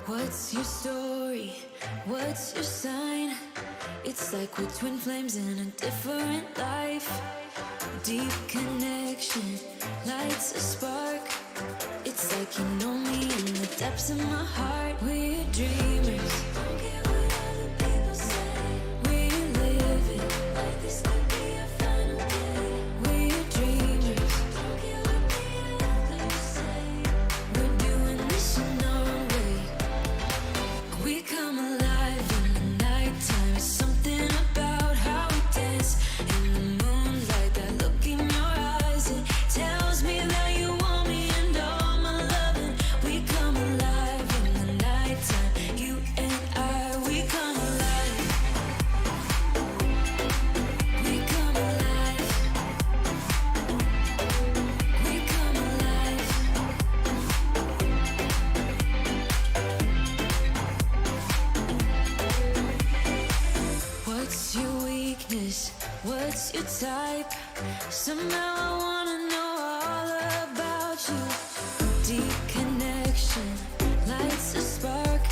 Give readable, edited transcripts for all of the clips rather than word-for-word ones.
What's your story? What's your sign? It's like we're twin flames in a different life. Deep connection lights a spark. It's like you know me in the depths of my heart. We're dreamers. Don't care what other people say. We live it like this could be a final day. We're dreamers. Don't care what the others say. We're doing this in our own way. We come alive in the nighttime. There's something about how we dance in the moonlight. That look in your eyes, it tells me that you want me and all my loving. We come alive in the nighttime. You and I, we come alive. We come alive. We come alive. What's your weakness? What's your type? Somehow I wanna know all about you. Deep connection lights a spark.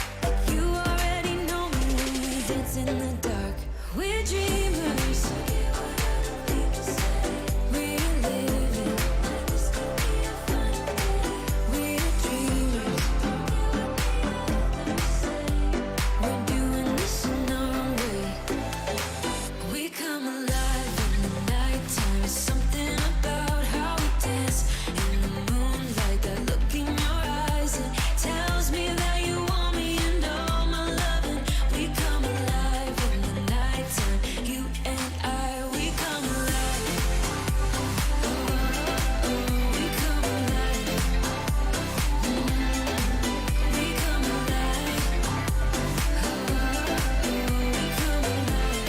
You already know me when we dance in the dark. We're dreamers. We live it like this could be a final day. We're dreamers. We're doing this in our own way. We come alive in the nighttime. There's something about how we dance in the moonlight. That look in your eyes, it tells me that you want me and all my loving. We come alive in the nighttime. You and I, we come alive. Oh, oh, we come alive. We come alive. Oh, we come alive.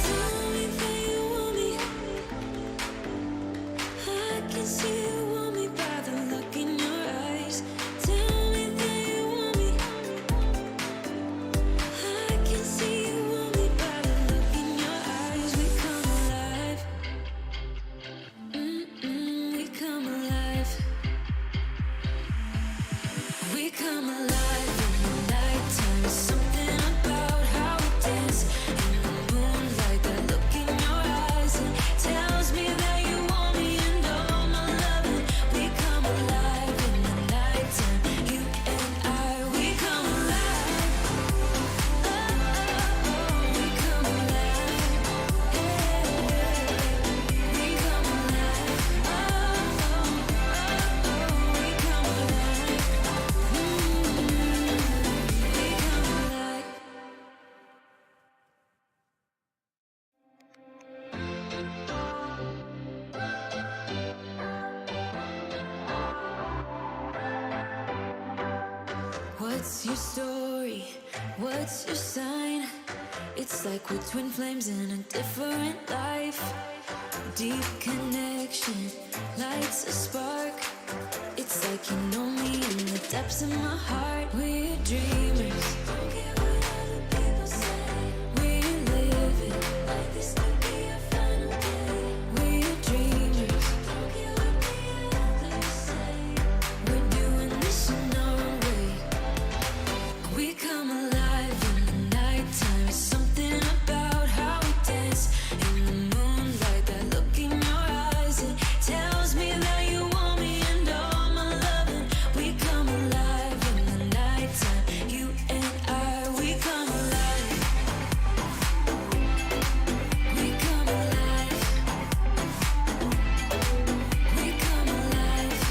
Tell me that you want me. I can see you want me by the look in your eyes. Tell me that you want me. I can see you want me by the look in your eyes. We come alive. We come alive. We come alive in the nighttime. There's something about how we dance in the moonlight. That look in your eyes, it tells me that you want me and all my loving. We come alive in the nighttime. You and I, we come alive. Oh, we come alive. We come alive. We come alive. We come alive. What's your story? What's your sign? It's like we're twin flames in a different life. Deep connection lights a spark. It's like you know me in the depths of my heart. We're dreamers. Don't care what other people say. We live it like this could be a final day. We're dreamers. Don't care what the others say. We're doing this in our own way. We come alive in the nighttime. There's something about how we dance in the moonlight. That look in your eyes, it tells me that you want me and all my loving. We come alive in the nighttime. You and I, we come alive. We come alive. We come alive.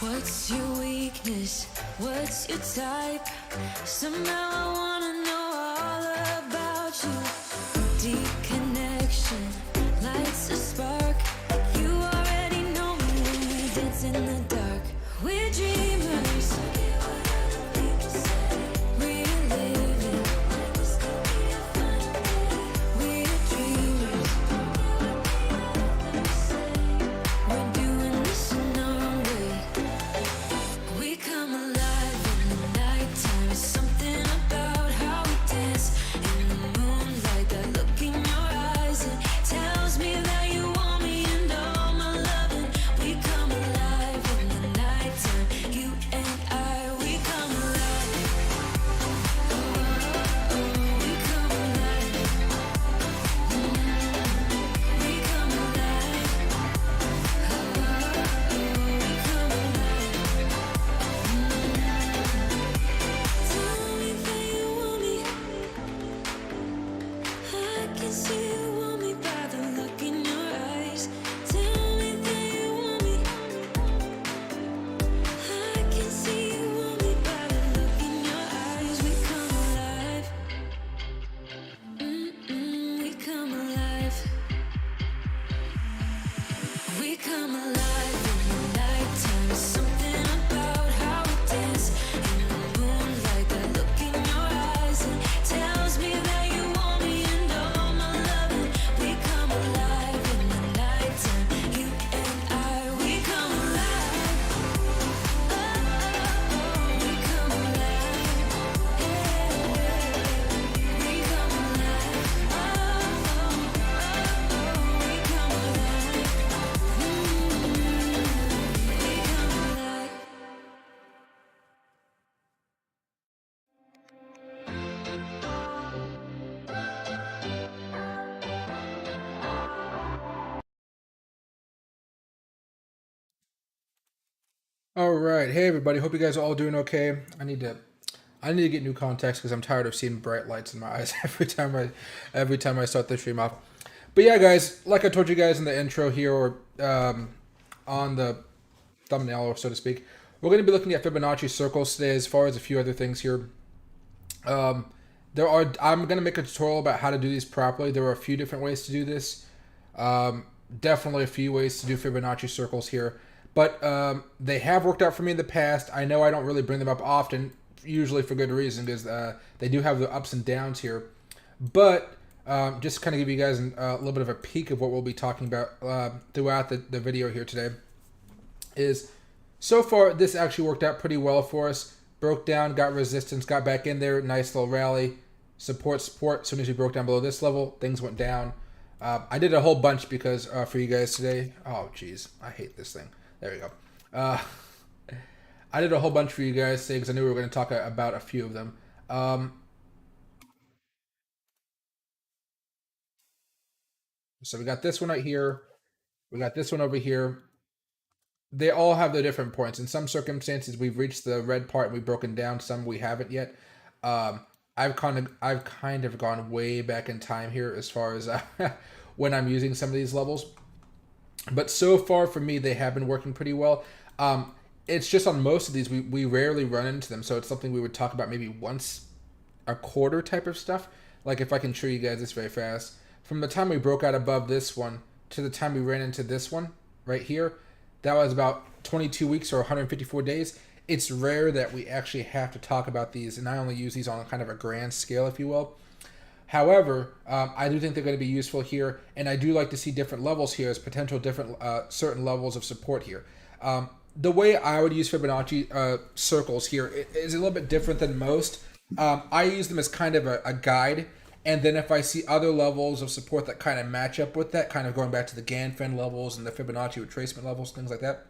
What's your weakness? What's your type? Somehow I wanna know all about you. Deep connection lights a spark. You already know me when we dance in the dark. We're dreamers. We live it like this could be a final day. We're dreamers. We're doing this in our own way. We come alive in the nighttime. There's something All right, hey everybody. Hope you guys are all doing okay. I need to get new contacts because I'm tired of seeing bright lights in my eyes every time I start the stream off. But yeah, guys, like I told you guys in the intro here or on the thumbnail, so to speak, we're going to be looking at Fibonacci circles today, as far as a few other things here. Um, I'm going to make a tutorial about how to do these properly. There are a few different ways to do this. Um, Definitely a few ways to do Fibonacci circles here, but they have worked out for me in the past. I know I don't really bring them up often, usually for good reason, because they do have the ups and downs here. But just to kind of give you guys a little bit of a peek of what we'll be talking about throughout the video here today, is so far this actually worked out pretty well for us. Broke down, got resistance, got back in there, nice little rally, support. As soon as we broke down below this level, things went down. I did a whole bunch because for you guys today. Oh, jeez, I hate this thing. There we go. Uh, I did a whole bunch for you guys today because I knew we were going to talk about a few of them. Um, so we got this one right here. We got this one over here. They all have their different points. In some circumstances, we've reached the red part and we've broken down. Some we haven't yet. Um, I've kind of gone way back in time here as far as when I'm using some of these levels. But so far for me, they have been working pretty well. It's just on most of these, we rarely run into them. So it's something we would talk about maybe once a quarter type of stuff. Like if I can show you guys this very fast. From the time we broke out above this one to the time we ran into this one right here, that was about 22 weeks or 154 days. It's rare that we actually have to talk about these, and I only use these on kind of a grand scale, if you will. However, I do think they're going to be useful here, and I do like to see different levels here as potential different certain levels of support here. The way I would use Fibonacci circles here is a little bit different than most. I use them as kind of a guide, and then if I see other levels of support that kind of match up with that, kind of going back to the Ganfin levels and the Fibonacci retracement levels, things like that,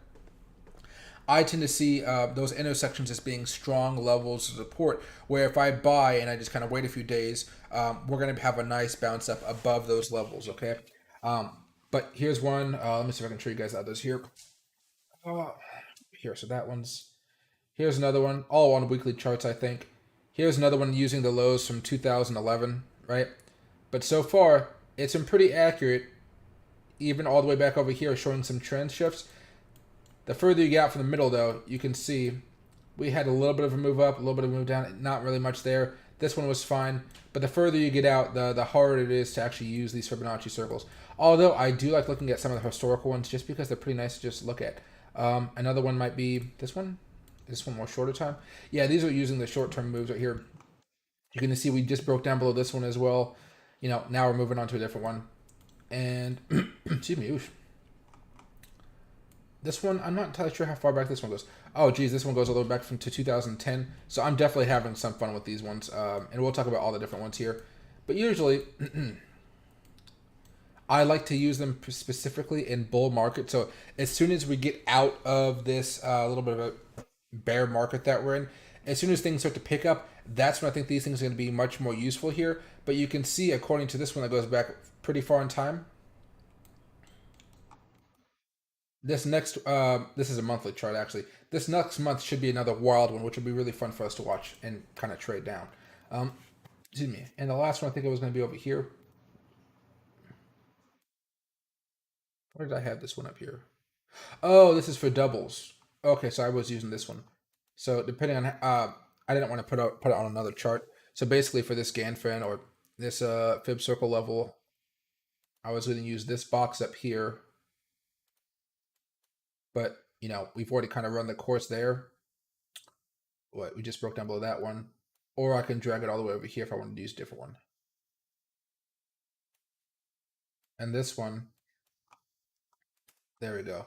I tend to see those intersections as being strong levels of support. Where if I buy and I just kind of wait a few days, we're going to have a nice bounce up above those levels. Okay. Um, but here's one. Let me see if I can show you guys others here. Uh, Here, so that one's. Here's another one. All on weekly charts, I think. Here's another one using the lows from 2011, right? But so far, it's been pretty accurate, even all the way back over here, showing some trend shifts. The further you get out from the middle, though, you can see we had a little bit of a move up, a little bit of a move down, not really much there. This one was fine, but the further you get out, the harder it is to actually use these Fibonacci circles. Although I do like looking at some of the historical ones just because they're pretty nice to just look at. Another one might be this one. This one more shorter time. Yeah, these are using the short-term moves right here. You can see we just broke down below this one as well. You know, now we're moving on to a different one. And, excuse me, oof. This one, I'm not entirely sure how far back this one goes. Oh, geez, this one goes all the way back from to 2010. So I'm definitely having some fun with these ones, and we'll talk about all the different ones here. But usually, I like to use them specifically in bull market. So as soon as we get out of this little bit of a bear market that we're in, as soon as things start to pick up, that's when I think these things are going to be much more useful here. But you can see, according to this one that goes back pretty far in time, this is a monthly chart actually. This next month should be another wild one, which will be really fun for us to watch and kind of trade down. Um, Excuse me. And the last one I think it was going to be over here. Where did I have this one up here? Oh, this is for doubles. Okay, so I was using this one. So depending on, I didn't want to put it on another chart. So basically for this Ganfin or this fib circle level, I was going to use this box up here. But you know, we've already kind of run the course there. What we just broke down below that one, or I can drag it all the way over here if I wanted to use a different one. And this one, there we go.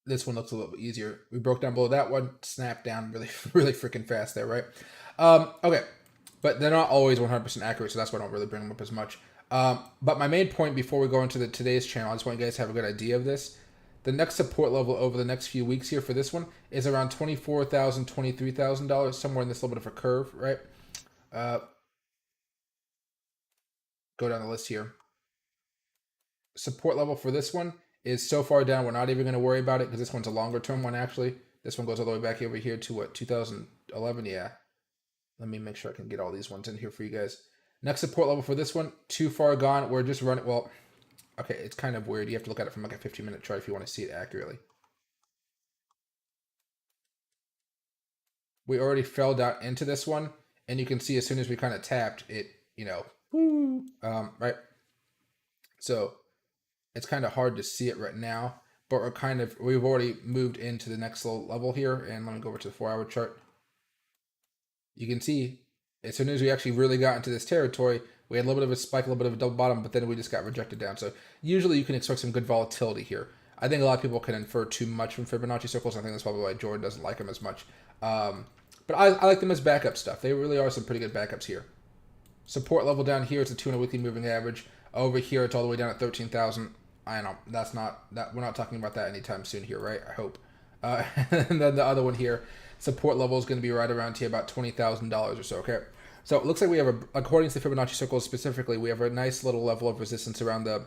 This one looks a little bit easier. We broke down below that one, snapped down really, really freaking fast there, right? Okay, but they're not always 100% accurate, so that's why I don't really bring them up as much. But my main point before we go into today's channel, I just want you guys to have a good idea of this. The next support level over the next few weeks here for this one is around $24,000, $23,000, somewhere in this little bit of a curve, right? Uh, Go down the list here. Support level for this one is so far down, we're not even going to worry about it because this one's a longer term one, actually. This one goes all the way back over here to what, 2011? Yeah. Let me make sure I can get all these ones in here for you guys. Next support level for this one, too far gone. We're just running, well, okay, it's kind of weird. You have to look at it from like a 15-minute chart if you want to see it accurately. We already fell down into this one, and you can see as soon as we kind of tapped it, right? So it's kind of hard to see it right now, but we've already moved into the next level here. And let me go over to the 4-hour chart. You can see as soon as we actually really got into this territory, we had a little bit of a spike, a little bit of a double bottom, but then we just got rejected down. So usually you can expect some good volatility here. I think a lot of people can infer too much from Fibonacci circles. I think that's probably why Jordan doesn't like them as much. But I like them as backup stuff. They really are some pretty good backups here. Support level down here is the 200 weekly moving average. Over here, it's all the way down at 13,000. I know that's not that we're not talking about that anytime soon here, right? I hope. And then the other one here, support level is going to be right around here, about $20,000 or so. Okay, so it looks like we have according to the Fibonacci circles specifically, we have a nice little level of resistance around the.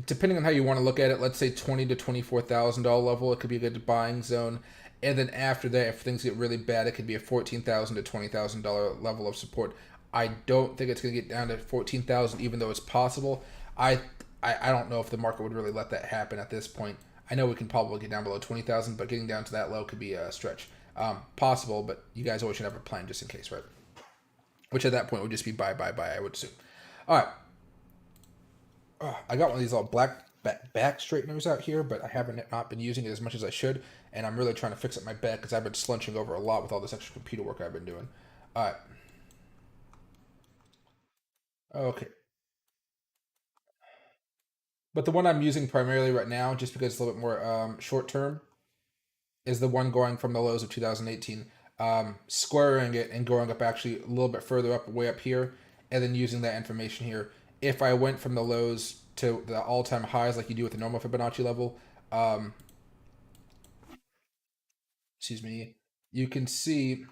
Depending on how you want to look at it, let's say $20,000 to $24,000 level. It could be a good buying zone. And then after that, if things get really bad, it could be a $14,000 to $20,000 level of support. I don't think it's going to get down to 14,000, even though it's possible. I don't know if the market would really let that happen at this point. I know we can probably get down below 20,000, but getting down to that low could be a stretch. Possible, but you guys always should have a plan just in case, right? Which at that point would just be buy, I would assume. All right. I got one of these all black back straighteners out here, but I haven't not been using it as much as I should, and I'm really trying to fix up my back because I've been slunching over a lot with all this extra computer work I've been doing. All right. Okay. But the one I'm using primarily right now, just because it's a little bit more short term, is the one going from the lows of 2018, squaring it and going up actually a little bit further up, way up here, and then using that information here. If I went from the lows to the all-time highs like you do with the normal Fibonacci level, excuse me, you can see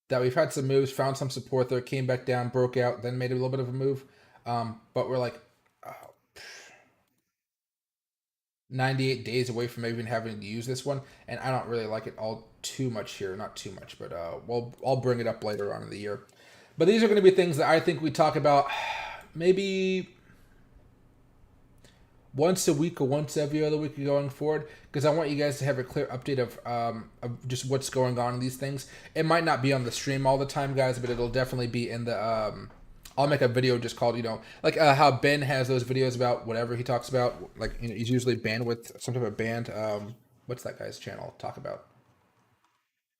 that we've had some moves, found some support there, came back down, broke out, then made a little bit of a move. But we're like 98 days away from even having to use this one, and I don't really like it all too much here. Not too much, but I'll bring it up later on in the year. But these are going to be things that I think we talk about maybe once a week or once every other week going forward, because I want you guys to have a clear update of just what's going on in these things. It might not be on the stream all the time, guys, but it'll definitely be in the I'll make a video just called, like how Ben has those videos about whatever he talks about. Like, he's usually banned with some type of band. What's that guy's channel talk about?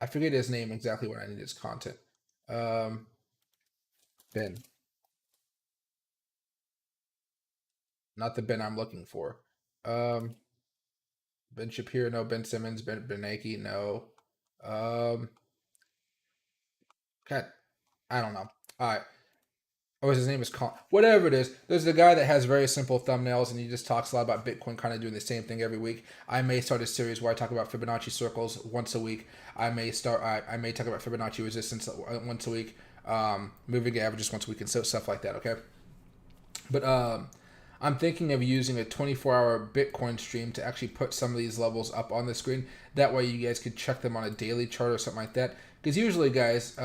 I forget his name exactly when I need his content. Ben, not the Ben I'm looking for. Um, Ben Shapiro, no. Ben Simmons, Ben Bernanke, no. Um, God, I don't know. All right. Oh, his name is Colin. Whatever it is, there's a guy that has very simple thumbnails, and he just talks a lot about Bitcoin, kind of doing the same thing every week. I may start a series where I talk about Fibonacci circles once a week. I may talk about Fibonacci resistance once a week, moving averages once a week, and so stuff like that. Okay, but I'm thinking of using a 24-hour Bitcoin stream to actually put some of these levels up on the screen. That way, you guys could check them on a daily chart or something like that. Because usually, guys,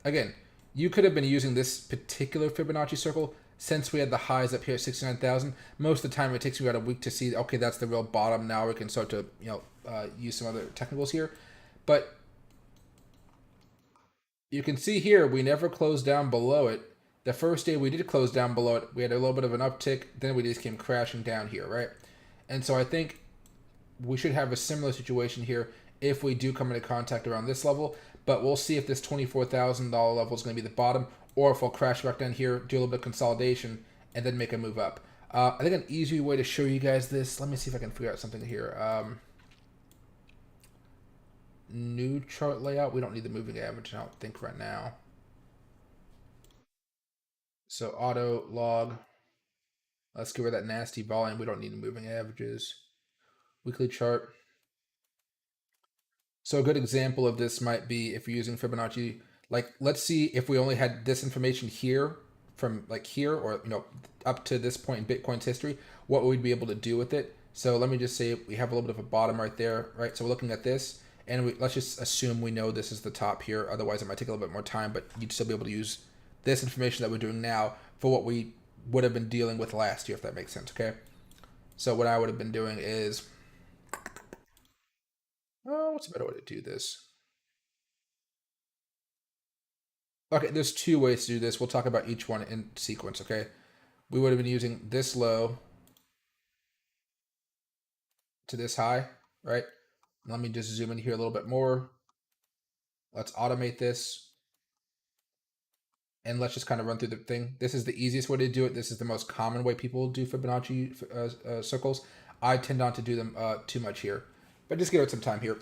again, you could have been using this particular Fibonacci circle since we had the highs up here at 69,000. Most of the time, it takes you about a week to see, okay, that's the real bottom. Now we can start to, use some other technicals here. But you can see here, we never closed down below it. The first day we did close down below it, we had a little bit of an uptick. Then we just came crashing down here, right? And so I think we should have a similar situation here if we do come into contact around this level. But we'll see if this $24,000 level is going to be the bottom, or if we'll crash back down here, do a little bit of consolidation, and then make a move up. I think an easy way to show you guys this, let me see if I can figure out something here. New chart layout. We don't need the moving average, I don't think, right now. So auto log. Let's get rid of that nasty volume. We don't need the moving averages. Weekly chart. So a good example of this might be if you're using Fibonacci, like let's see if we only had this information here from like here or up to this point in Bitcoin's history, what we'd be able to do with it. So let me just say we have a little bit of a bottom right there, right? So we're looking at this, and let's just assume we know this is the top here. Otherwise, it might take a little bit more time, but you'd still be able to use this information that we're doing now for what we would have been dealing with last year, if that makes sense, okay? So what I would have been doing is, oh, what's a better way to do this? Okay, there's two ways to do this. We'll talk about each one in sequence, okay? We would have been using this low to this high, right? Let me just zoom in here a little bit more. Let's automate this. And let's just kind of run through the thing. This is the easiest way to do it. This is the most common way people do Fibonacci circles. I tend not to do them too much here. But just give it some time here.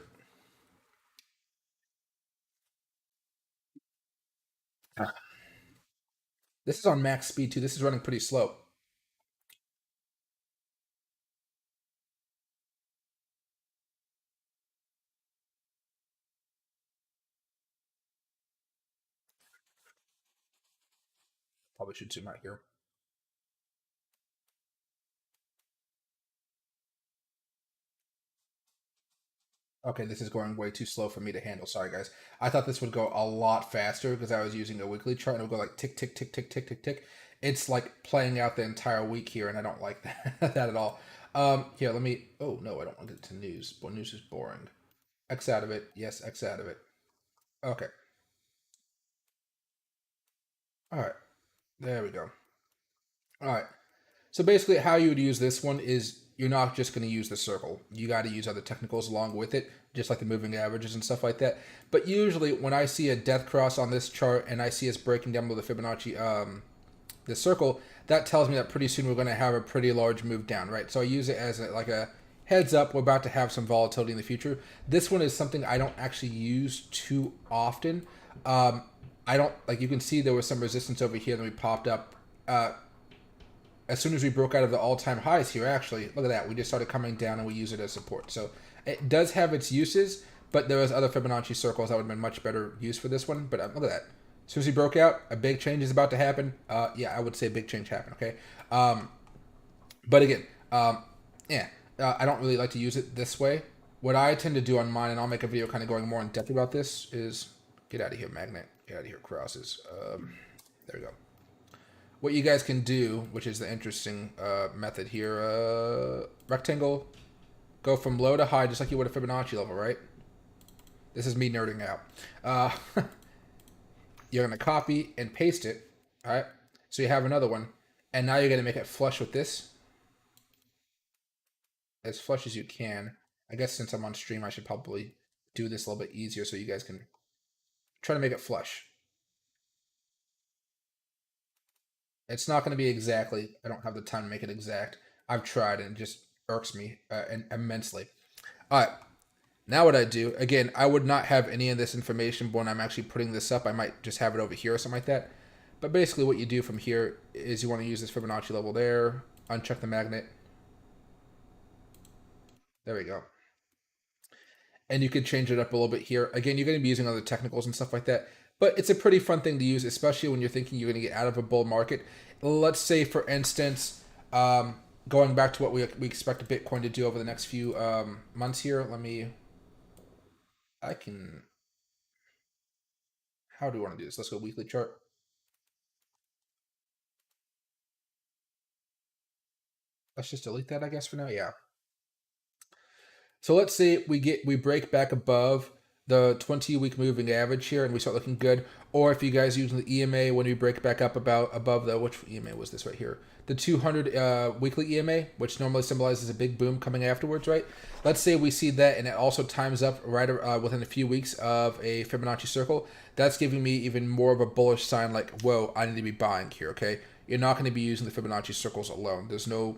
This is on max speed too. This is running pretty slow. Probably should zoom out here. Okay, this is going way too slow for me to handle. Sorry, guys. I thought this would go a lot faster because I was using a weekly chart and it would go like tick, tick, tick, tick, tick, tick, tick. It's like playing out the entire week here, and I don't like that, that at all. Here, let me. Oh no, I don't want to get to news. Well, news is boring. X out of it. Yes, X out of it. Okay. All right. There we go. All right. So basically, how you would use this one is you're not just going to use the circle. You got to use other technicals along with it, just like the moving averages and stuff like that. But usually, when I see a death cross on this chart and I see us breaking down below the Fibonacci, this circle, that tells me that pretty soon we're going to have a pretty large move down, right? So I use it as like a heads up. We're about to have some volatility in the future. This one is something I don't actually use too often. I don't like. You can see there was some resistance over here, and we popped up. As soon as we broke out of the all-time highs here, actually, look at that. We just started coming down and we use it as support. So it does have its uses, but there was other Fibonacci circles that would have been much better use for this one. But look at that. As soon as we broke out, a big change is about to happen. Yeah, I would say a big change happened, okay? But again, yeah, I don't really like to use it this way. What I tend to do on mine, and I'll make a video kind of going more in depth about this, is get out of here, magnet. Get out of here, crosses. There we go. What you guys can do, which is the interesting method here, rectangle, go from low to high, just like you would a Fibonacci level, right? This is me nerding out. You're going to copy and paste it, all right? So you have another one, and now you're going to make it flush with this, as flush as you can. I guess since I'm on stream, I should probably do this a little bit easier so you guys can try to make it flush. It's not going to be exactly. I don't have the time to make it exact. I've tried and it just irks me immensely. All right. Now what I do, again, I would not have any of this information when I'm actually putting this up. I might just have it over here or something like that. But basically what you do from here is you want to use this Fibonacci level there, uncheck the magnet. There we go. And you can change it up a little bit here. Again, you're going to be using other technicals and stuff like that. But it's a pretty fun thing to use, especially when you're thinking you're going to get out of a bull market. Let's say, for instance, going back to what we expect Bitcoin to do over the next few months here. How do we want to do this? Let's go weekly chart. Let's just delete that, I guess, for now. Yeah. So let's say we break back above the 20-week moving average here and we start looking good. Or if you guys using the EMA when we break back up above the, which EMA was this right here? The 200 weekly EMA, which normally symbolizes a big boom coming afterwards, right? Let's say we see that and it also times up right within a few weeks of a Fibonacci circle. That's giving me even more of a bullish sign like, whoa, I need to be buying here, okay? You're not going to be using the Fibonacci circles alone. There's no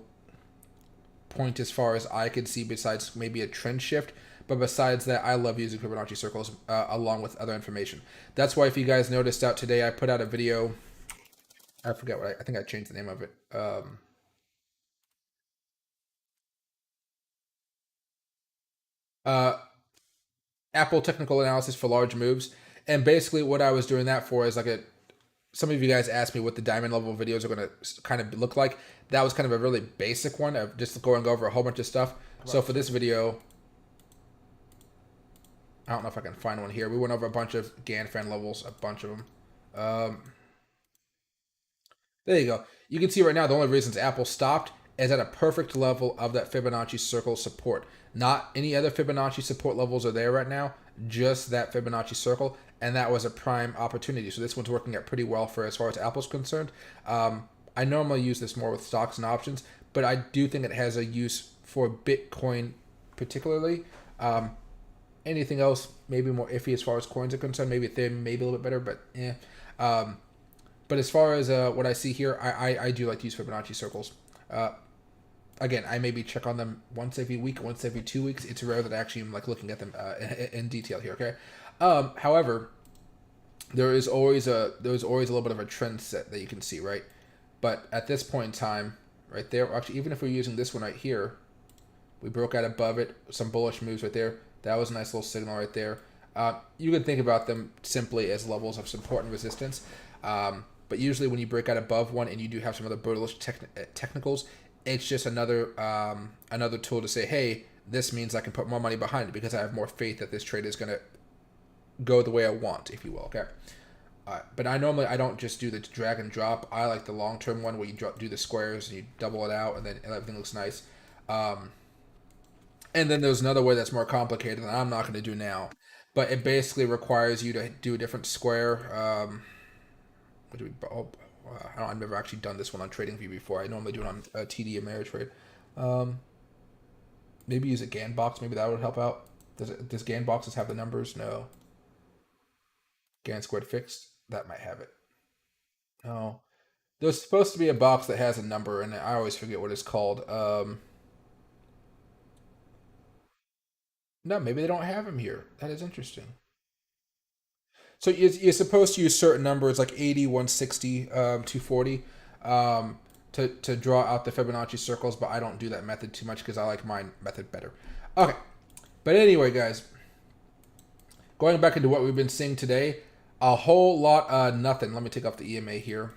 point as far as I could see besides maybe a trend shift. But besides that, I love using Fibonacci circles along with other information. That's why if you guys noticed out today, I put out a video. I forget what I think I changed the name of it. Uh, Apple technical analysis for large moves. And basically what I was doing that for is like some of you guys asked me what the diamond level videos are going to kind of look like. That was kind of a really basic one of just going over a whole bunch of stuff. So for this video, I don't know if I can find one here. We went over a bunch of GAN levels, a bunch of them. There you go. You can see right now the only reasons Apple stopped is at a perfect level of that Fibonacci circle support. Not any other Fibonacci support levels are there right now, just that Fibonacci circle, and that was a prime opportunity. So this one's working out pretty well for as far as Apple's concerned. I normally use this more with stocks and options, but I do think it has a use for Bitcoin particularly. Anything else, maybe more iffy as far as coins are concerned. Maybe Ethereum, maybe a little bit better, but yeah. But as far as what I see here, I do like to use Fibonacci circles. Again, I maybe check on them once every week, once every 2 weeks. It's rare that I actually am like looking at them in detail here. Okay. However, there's always a little bit of a trend set that you can see, right? But at this point in time, right there, actually, even if we're using this one right here, we broke out above it, some bullish moves right there. That was a nice little signal right there. You can think about them simply as levels of support and resistance. But usually when you break out above one and you do have some other bullish technicals, it's just another tool to say, hey, this means I can put more money behind it because I have more faith that this trade is going to go the way I want, if you will. Okay. But I don't just do the drag and drop. I like the long-term one where you do the squares and you double it out and then everything looks nice. And then there's another way that's more complicated that I'm not going to do now. But it basically requires you to do a different square. What do we? I've never actually done this one on TradingView before. I normally do it on TD Ameritrade. Maybe use a GAN box. Maybe that would help out. Does GAN boxes have the numbers? No. GAN squared fixed. That might have it. No. There's supposed to be a box that has a number, and I always forget what it's called. No, maybe they don't have them here. That is interesting. So you're supposed to use certain numbers like 80, 160, 240 to draw out the Fibonacci circles, but I don't do that method too much because I like my method better. Okay, but anyway, guys, going back into what we've been seeing today, a whole lot nothing. Let me take off the EMA here.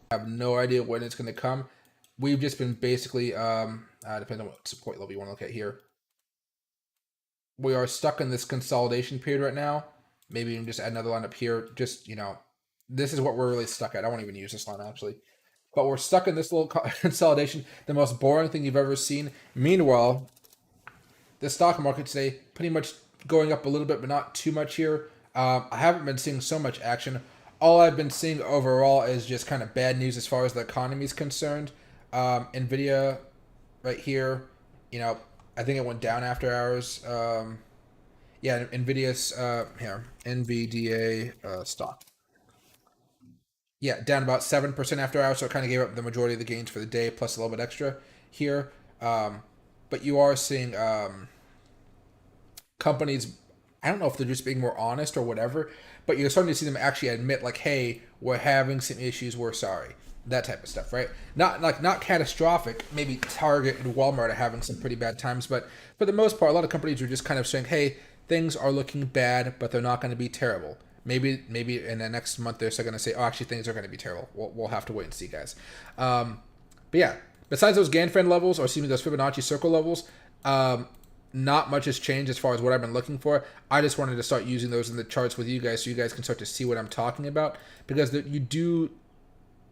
I have no idea when it's going to come. We've just been basically, depending on what support level you want to look at here. We are stuck in this consolidation period right now. Maybe you can just add another line up here. Just, this is what we're really stuck at. I won't even use this line, actually. But we're stuck in this little consolidation. The most boring thing you've ever seen. Meanwhile, the stock market today pretty much going up a little bit, but not too much here. I haven't been seeing so much action. All I've been seeing overall is just kind of bad news as far as the economy is concerned. NVIDIA right here, I think it went down after hours. Yeah, NVIDIA's here, NVDA stock. Yeah, down about 7% after hours, so it kind of gave up the majority of the gains for the day, plus a little bit extra here. But you are seeing companies, I don't know if they're just being more honest or whatever, but you're starting to see them actually admit, like, hey, we're having some issues, we're sorry. That type of stuff, right? Not catastrophic. Maybe Target and Walmart are having some pretty bad times, but for the most part, a lot of companies are just kind of saying, "Hey, things are looking bad, but they're not going to be terrible." Maybe in the next month they're still going to say, "Oh, actually, things are going to be terrible." We'll have to wait and see, guys. But yeah, besides those Ganfan levels, or excuse me, those Fibonacci circle levels, not much has changed as far as what I've been looking for. I just wanted to start using those in the charts with you guys, so you guys can start to see what I'm talking about, because you do.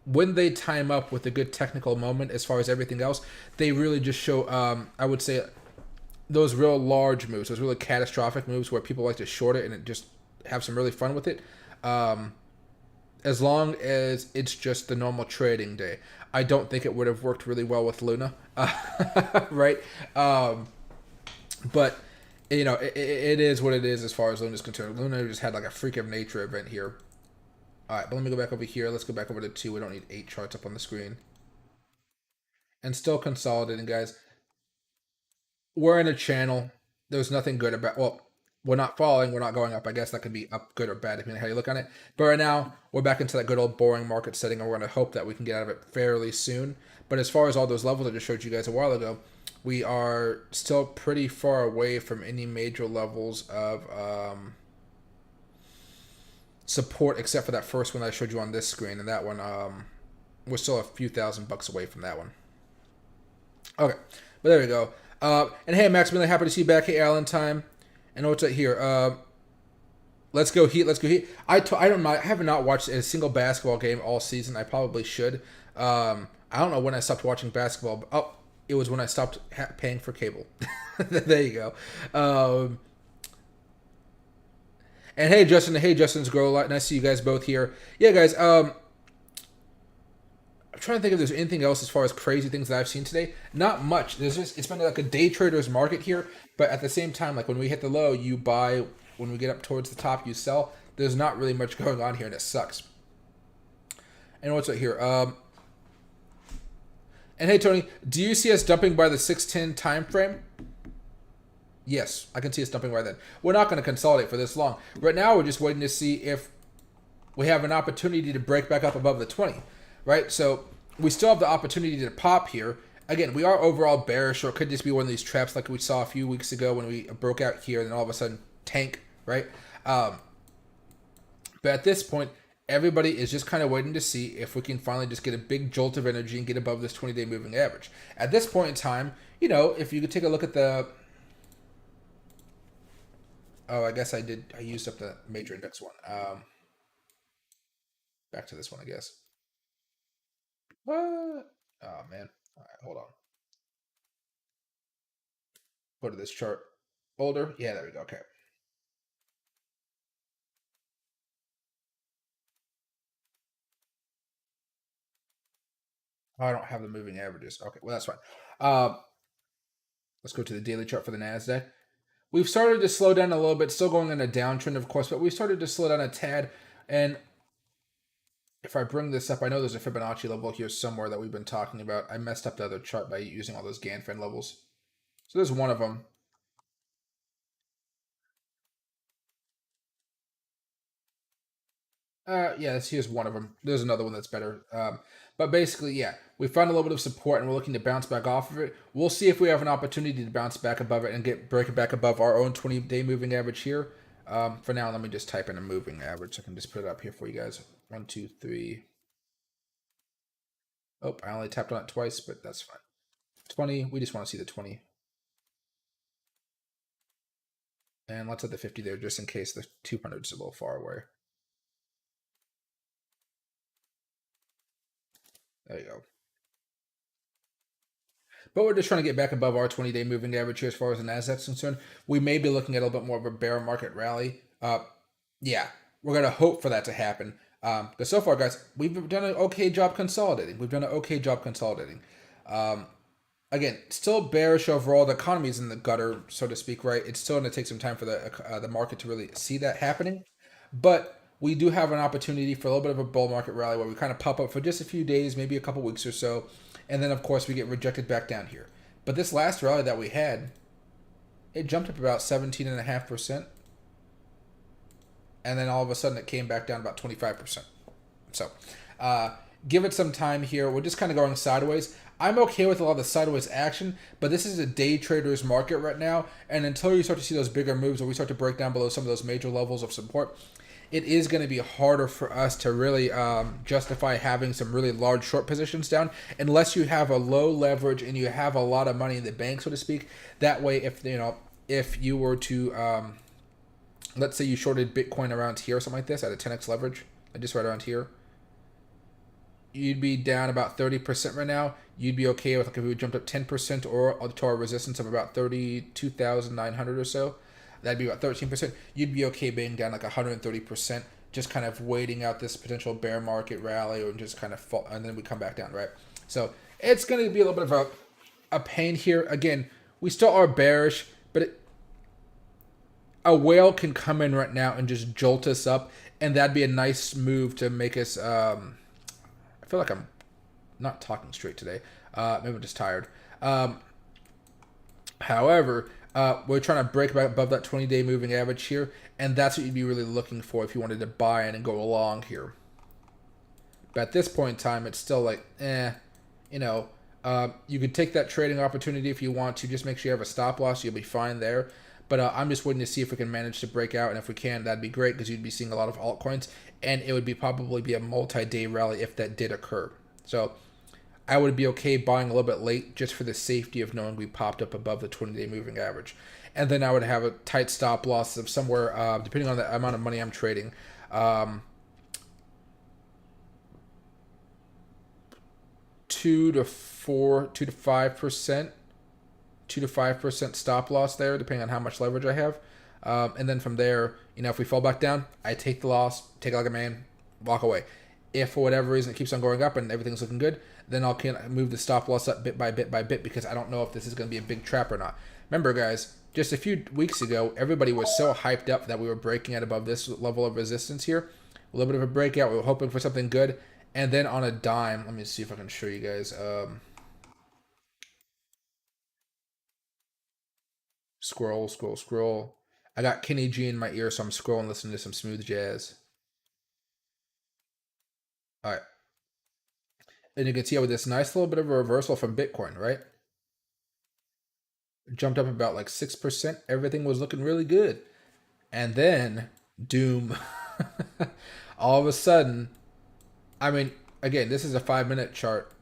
When they time up with a good technical moment as far as everything else, they really just show, I would say, those real large moves, those really catastrophic moves where people like to short it and just have some really fun with it. As long as it's just the normal trading day. I don't think it would have worked really well with Luna, right? But, it is what it is as far as Luna is concerned. Luna just had like a freak of nature event here. All right, but let me go back over here. Let's go back over to 2. We don't need 8 charts up on the screen. And still consolidating, guys. We're in a channel. There's nothing good about... Well, we're not falling. We're not going up. I guess that could be up good or bad, depending on how you look on it. But right now, we're back into that good old boring market setting, and we're going to hope that we can get out of it fairly soon. But as far as all those levels I just showed you guys a while ago, we are still pretty far away from any major levels of... support except for that first one that I showed you on this screen, and that one we're still a few $1,000 away from that one. Okay, but there we go. And hey, Max, really happy to see you back. Hey, Alan, time. And what's it here? Let's go Heat. Let's go Heat. I have not watched a single basketball game all season. I probably should. I don't know when I stopped watching basketball. But, it was when I stopped paying for cable. There you go. And hey, Justin. Hey, Justin's girl. Nice to see you guys both here. Yeah, guys. I'm trying to think if there's anything else as far as crazy things that I've seen today. Not much. It's been like a day trader's market here, but at the same time, like when we hit the low, you buy. When we get up towards the top, you sell. There's not really much going on here, and it sucks. And what's right here? And hey, Tony, do you see us dumping by the 610 time frame? Yes, I can see us dumping by then. We're not going to consolidate for this long. Right now, we're just waiting to see if we have an opportunity to break back up above the 20, right? So we still have the opportunity to pop here. Again, we are overall bearish, or it could just be one of these traps like we saw a few weeks ago when we broke out here and then all of a sudden tank, right? But at this point, everybody is just kind of waiting to see if we can finally just get a big jolt of energy and get above this 20-day moving average. At this point in time, if you could take a look at the... Oh, I guess I used up the major index one. Back to this one, I guess. What? Oh, man. All right, hold on. Go to this chart. Older? Yeah, there we go. Okay. Oh, I don't have the moving averages. Okay, well, that's fine. Let's go to the daily chart for the NASDAQ. We've started to slow down a little bit, still going in a downtrend, of course, but we started to slow down a tad. And if I bring this up, I know there's a Fibonacci level here somewhere that we've been talking about. I messed up the other chart by using all those Ganfan levels. So there's one of them. Yeah, here's one of them. There's another one that's better. But basically, yeah, we found a little bit of support and we're looking to bounce back off of it. We'll see if we have an opportunity to bounce back above it and break it back above our own 20-day moving average here. For now, let me just type in a moving average. I can just put it up here for you guys. 1, 2, 3. Oh, I only tapped on it twice, but that's fine. 20. We just want to see the 20. And let's have the 50 there just in case the 200 is a little far away. There you go. But we're just trying to get back above our 20-day moving average here as far as the Nasdaq's concerned. We may be looking at a little bit more of a bear market rally. Yeah, we're going to hope for that to happen. Because so far, guys, we've done an okay job consolidating. Again, still bearish overall. The economy's in the gutter, so to speak, right? It's still going to take some time for the market to really see that happening. But we do have an opportunity for a little bit of a bull market rally where we kind of pop up for just a few days, maybe a couple weeks or so, and then of course we get rejected back down here. But this last rally that we had, it jumped up about 17.5%, and then all of a sudden it came back down about 25%. So give it some time here. We're just kind of going sideways. I'm okay with a lot of the sideways action, but this is a day trader's market right now, and until you start to see those bigger moves or we start to break down below some of those major levels of support, it is going to be harder for us to really justify having some really large short positions down unless you have a low leverage and you have a lot of money in the bank, so to speak. That way, if you were to, let's say you shorted Bitcoin around here or something like this at a 10x leverage, just right around here, you'd be down about 30% right now. You'd be okay with, like, if we jumped up 10% or to our resistance of about 32,900 or so. That'd be about 13%. You'd be okay being down like 130%, just kind of waiting out this potential bear market rally or just kind of fall, and then we come back down, right? So it's going to be a little bit of a pain here. Again, we still are bearish, but a whale can come in right now and just jolt us up, and that'd be a nice move to make us... I feel like I'm not talking straight today. Maybe I'm just tired. However... we're trying to break back above that 20-day moving average here, and that's what you'd be really looking for if you wanted to buy in and go along here. But at this point in time, it's still like, you could take that trading opportunity if you want to. Just make sure you have a stop loss. You'll be fine there. But I'm just waiting to see if we can manage to break out, and if we can, that'd be great because you'd be seeing a lot of altcoins, and it would be probably be a multi-day rally if that did occur. So I would be okay buying a little bit late just for the safety of knowing we popped up above the 20-day moving average. And then I would have a tight stop loss of somewhere, depending on the amount of money I'm trading, um, 2 to 5%, 2 to 5% stop loss there, depending on how much leverage I have. And then from there, if we fall back down, I take the loss, take it like a man, walk away. If for whatever reason it keeps on going up and everything's looking good, then I'll move the stop loss up bit by bit because I don't know if this is going to be a big trap or not. Remember, guys, just a few weeks ago, everybody was so hyped up that we were breaking at above this level of resistance here. A little bit of a breakout. We were hoping for something good. And then on a dime, let me see if I can show you guys. Scroll. I got Kenny G in my ear, so I'm scrolling, listening to some smooth jazz. All right. And you can see with this nice little bit of a reversal from Bitcoin, right? Jumped up about like 6%. Everything was looking really good. And then, doom. All of a sudden, I mean, again, this is a 5-minute chart.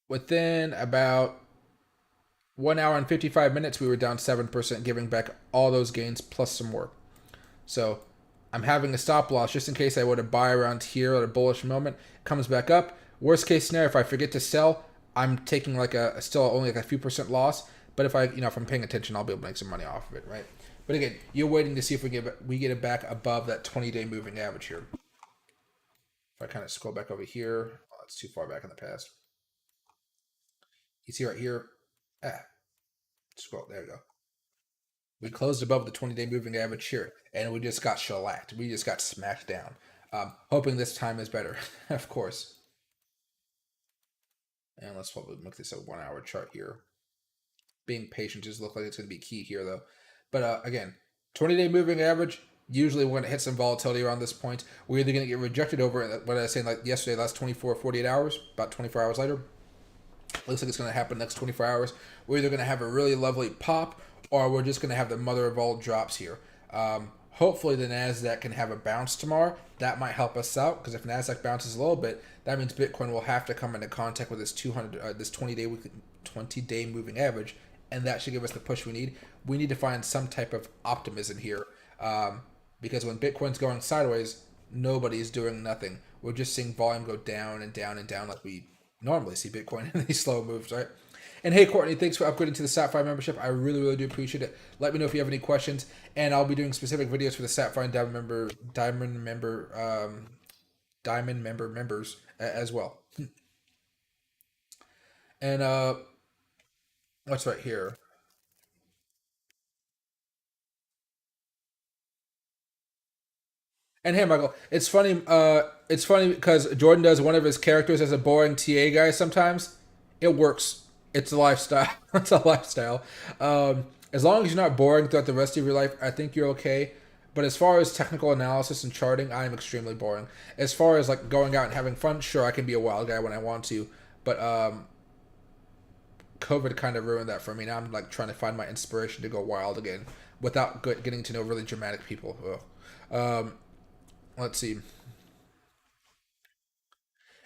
Within about 1 hour and 55 minutes, we were down 7%, giving back all those gains plus some more. So I'm having a stop loss just in case I were to buy around here at a bullish moment. It comes back up. Worst case scenario, if I forget to sell, I'm taking like still only like a few percent loss. But if if I'm paying attention, I'll be able to make some money off of it, right? But again, you're waiting to see if we get it back above that 20-day moving average here. If I kind of scroll back over here, oh, it's too far back in the past. You see right here, scroll, there we go. We closed above the 20-day moving average here, and we just got shellacked. We just got smacked down. Hoping this time is better, of course. And let's probably make this a 1-hour chart here. Being patient just looks like it's going to be key here, though. But again, 20-day moving average, usually we're going to hit some volatility around this point. We're either going to get rejected over what I was saying like yesterday, last 24, 48 hours, about 24 hours later. Looks like it's going to happen next 24 hours. We're either going to have a really lovely pop, or we're just going to have the mother of all drops here. Hopefully the NASDAQ can have a bounce tomorrow. That might help us out, because if NASDAQ bounces a little bit, that means Bitcoin will have to come into contact with this 20-day moving average, and that should give us the push we need. We need to find some type of optimism here, because when Bitcoin's going sideways, nobody's doing nothing. We're just seeing volume go down and down and down like we normally see Bitcoin in these slow moves, right? And hey, Courtney, thanks for upgrading to the Sapphire membership. I really, really do appreciate it. Let me know if you have any questions, and I'll be doing specific videos for the Sapphire and Diamond member members as well. And what's right here? And hey, Michael, it's funny. It's funny because Jordan does one of his characters as a boring TA guy. Sometimes it works. It's a lifestyle. It's a lifestyle. As long as you're not boring throughout the rest of your life, I think you're okay. But as far as technical analysis and charting, I am extremely boring. As far as like going out and having fun, sure, I can be a wild guy when I want to. But COVID kind of ruined that for me. Now I'm like trying to find my inspiration to go wild again without getting to know really dramatic people. Let's see.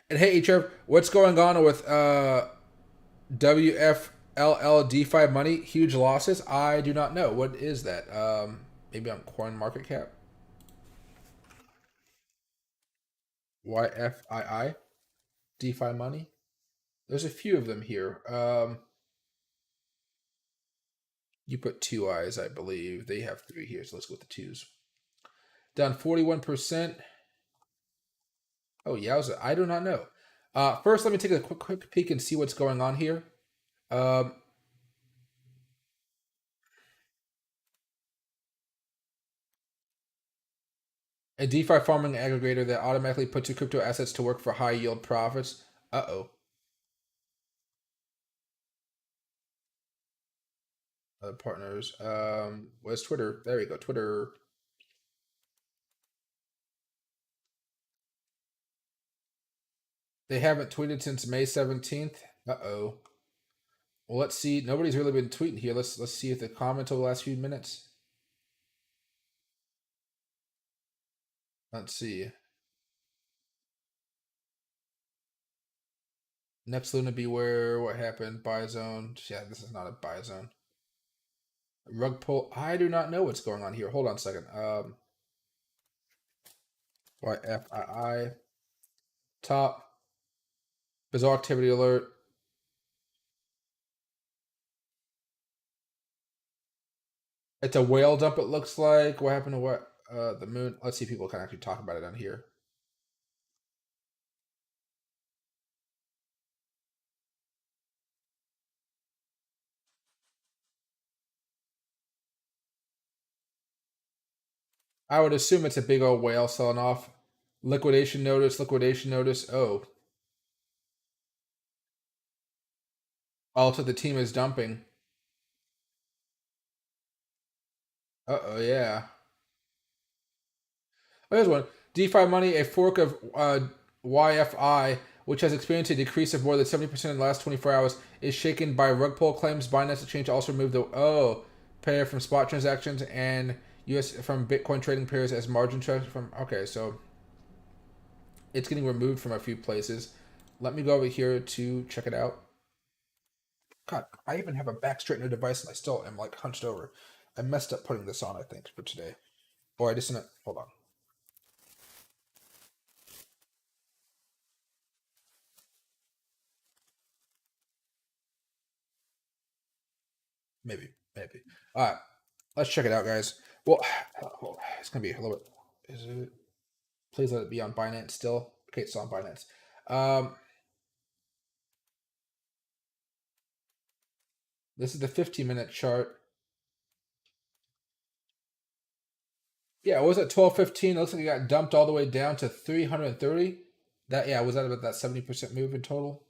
And hey, HF, what's going on with WFLL DeFi money? Huge losses? I do not know. What is that? Maybe on Coin Market Cap? YFII? DeFi money? There's a few of them here. You put two eyes, I believe. They have three here, so let's go with the twos. Down 41%. Oh, yowza. I do not know. First, let me take a quick peek and see what's going on here. Um, a DeFi farming aggregator that automatically puts your crypto assets to work for high yield profits. Uh-oh. Other partners. Where's Twitter? There we go. Twitter. They haven't tweeted since May 17th. Uh-oh. Well, let's see. Nobody's really been tweeting here. Let's see if the comments over the last few minutes. Let's see. Next Luna Beware. What happened? Buy zone. Yeah, this is not a buy zone. Rug pull. I do not know what's going on here. Hold on a second. YFII. Top. Bizarre activity alert. It's a whale dump, it looks like. What happened to what? The moon? Let's see if people can actually talk about it on here. I would assume it's a big old whale selling off. Liquidation notice, liquidation notice. Oh. Also, the team is dumping. Uh-oh, yeah. Oh, here's one. DeFi Money, a fork of YFI, which has experienced a decrease of more than 70% in the last 24 hours, is shaken by rug pull claims. Binance Exchange also removed the pair from spot transactions and US from Bitcoin trading pairs as margin trades from. Okay, so it's getting removed from a few places. Let me go over here to check it out. God, I even have a back straightener device and I still am like hunched over. I messed up putting this on, I think, for today. Or I just didn't. Hold on. Maybe. All right, let's check it out, guys. Well, it's gonna be a little bit. Is it? Please let it be on Binance still. Okay, it's on Binance. This is the 15-minute chart. Yeah, it was at 12.15. It looks like it got dumped all the way down to 330. Was that about that 70% move in total?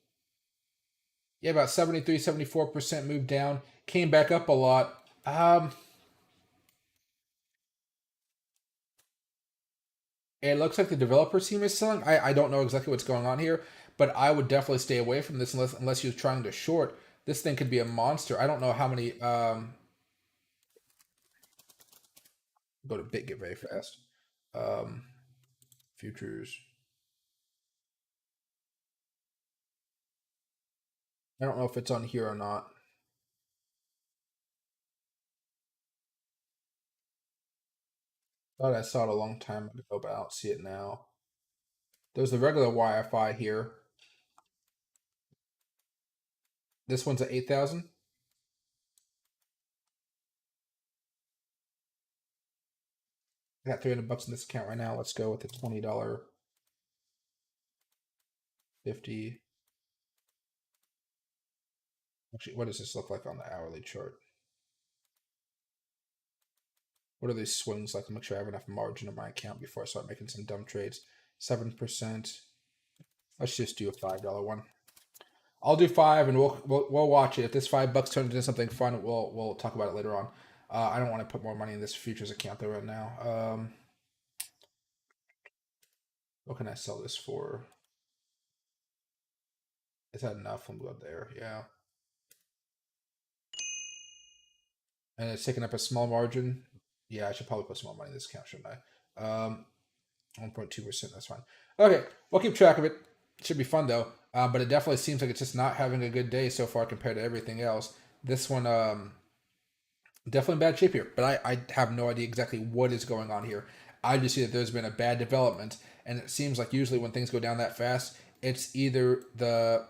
Yeah, about 73, 74% move down. Came back up a lot. It looks like the developer team is selling. I don't know exactly what's going on here, but I would definitely stay away from this unless you're trying to short. This thing could be a monster. I don't know how many. Go to BitGet very fast. Um, Futures. I don't know if it's on here or not. Thought I saw it a long time ago, but I don't see it now. There's the regular Wi-Fi here. This one's at 8,000. I got $300 in this account right now. Let's go with the $20, 50. Actually, what does this look like on the hourly chart? What are these swings like to make sure I have enough margin in my account before I start making some dumb trades? 7%. Let's just do a $5 one. I'll do 5, and we'll watch it. If this $5 turns into something fun, we'll talk about it later on. I don't want to put more money in this futures account though right now. What can I sell this for? Is that enough? We'll go there. Yeah. And it's taking up a small margin. Yeah, I should probably put some more money in this account, shouldn't I? 1.2%. That's fine. Okay, we'll keep track of it. It should be fun though. But it definitely seems like it's just not having a good day so far compared to everything else. This one, definitely in bad shape here. But I have no idea exactly what is going on here. I just see that there's been a bad development, and it seems like usually when things go down that fast, it's either the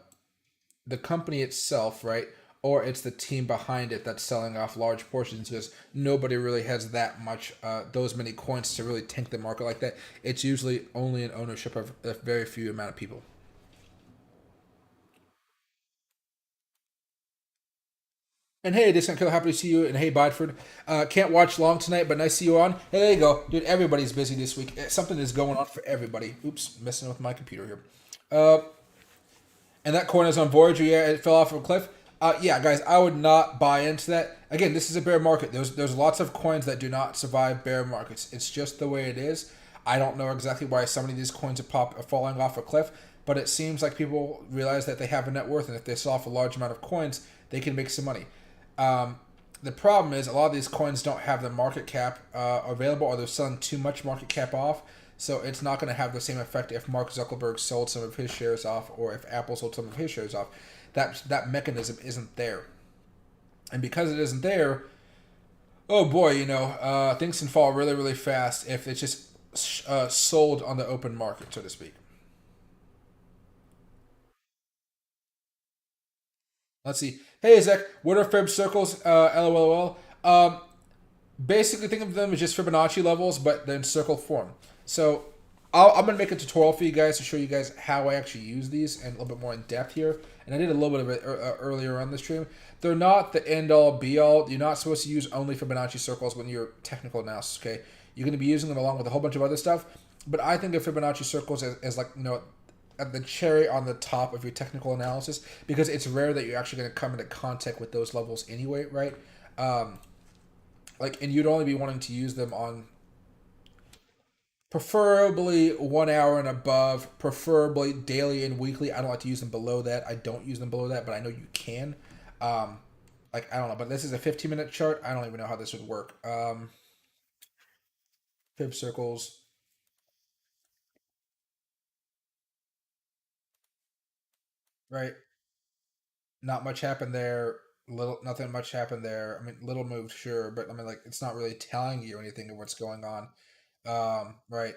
company itself, right? Or it's the team behind it that's selling off large portions because nobody really has that much, those many coins to really tank the market like that. It's usually only an ownership of a very few amount of people. And hey, Discount Killer, happy to see you. And hey, Bodford, can't watch long tonight, but nice to see you on. Hey, there you go, dude. Everybody's busy this week. Something is going on for everybody. Oops, messing with my computer here. And that coin is on Voyager. Yeah, it fell off a cliff. Yeah, guys, I would not buy into that. Again, this is a bear market. There's lots of coins that do not survive bear markets. It's just the way it is. I don't know exactly why so many of these coins are falling off a cliff, but it seems like people realize that they have a net worth, and if they sell off a large amount of coins, they can make some money. Um, the problem is a lot of these coins don't have the market cap available, or they're selling too much market cap off. So it's not going to have the same effect if Mark Zuckerberg sold some of his shares off, or if Apple sold some of his shares off. That mechanism isn't there, and because it isn't there, oh boy, things can fall really really fast if it's just sold on the open market, so to speak. Let's see. Hey Zach, what are Fib circles? LOL. Basically, think of them as just Fibonacci levels, but they're in circle form. So I'm going to make a tutorial for you guys to show you guys how I actually use these and a little bit more in depth here. And I did a little bit of it earlier on the stream. They're not the end all be all. You're not supposed to use only Fibonacci circles when you're technical analysis. Okay, you're going to be using them along with a whole bunch of other stuff. But I think of Fibonacci circles as like at the cherry on the top of your technical analysis, because it's rare that you're actually going to come into contact with those levels anyway, right? Um, and you'd only be wanting to use them on preferably 1 hour and above, preferably daily and weekly. I don't like to use them below that. I don't use them below that, but I know you can. Um, I don't know, but this is a 15-minute chart. I don't even know how this would work. Fib circles, right? Not much happened there. Nothing much happened there. I mean, little moved, sure, but I mean, like, it's not really telling you anything of what's going on. Right.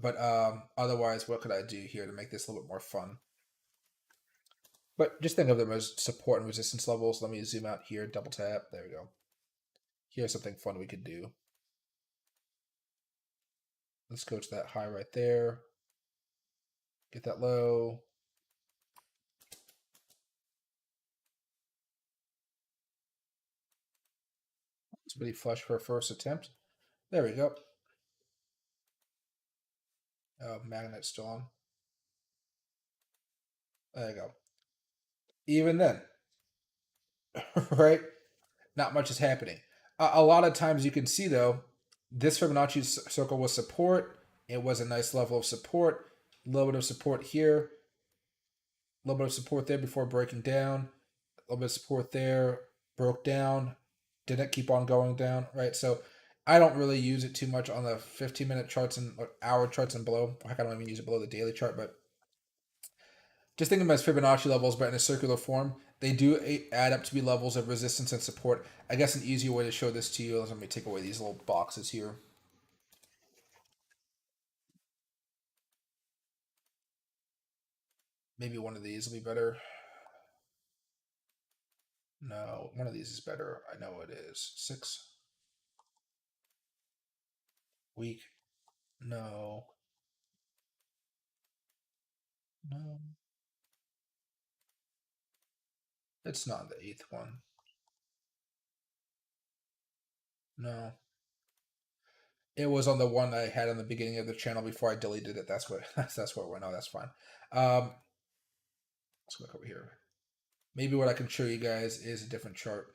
But otherwise, what could I do here to make this a little bit more fun? But just think of them as support and resistance levels. Let me zoom out here, double tap. There we go. Here's something fun we could do. Let's go to that high right there. Get that low. It's pretty flush for a first attempt. There we go. Oh, magnet's still on. There you go. Even then, right? Not much is happening. A lot of times you can see, though, this Fibonacci circle was support. It was a nice level of support. A little bit of support here. A little bit of support there before breaking down. A little bit of support there. Broke down. Didn't keep on going down, right? So I don't really use it too much on the 15-minute charts and hour charts and below. Heck, I don't even use it below the daily chart, but just think of them as Fibonacci levels, but in a circular form. They do add up to be levels of resistance and support. I guess an easier way to show this to you is, let me take away these little boxes here. Maybe one of these will be better. No, one of these is better. I know it is. 6 week. No. No. It's not the 8th one. No. It was on the one I had on the beginning of the channel before I deleted it. That's what that's what it went. No, that's fine. Let's look over here. Maybe what I can show you guys is a different chart.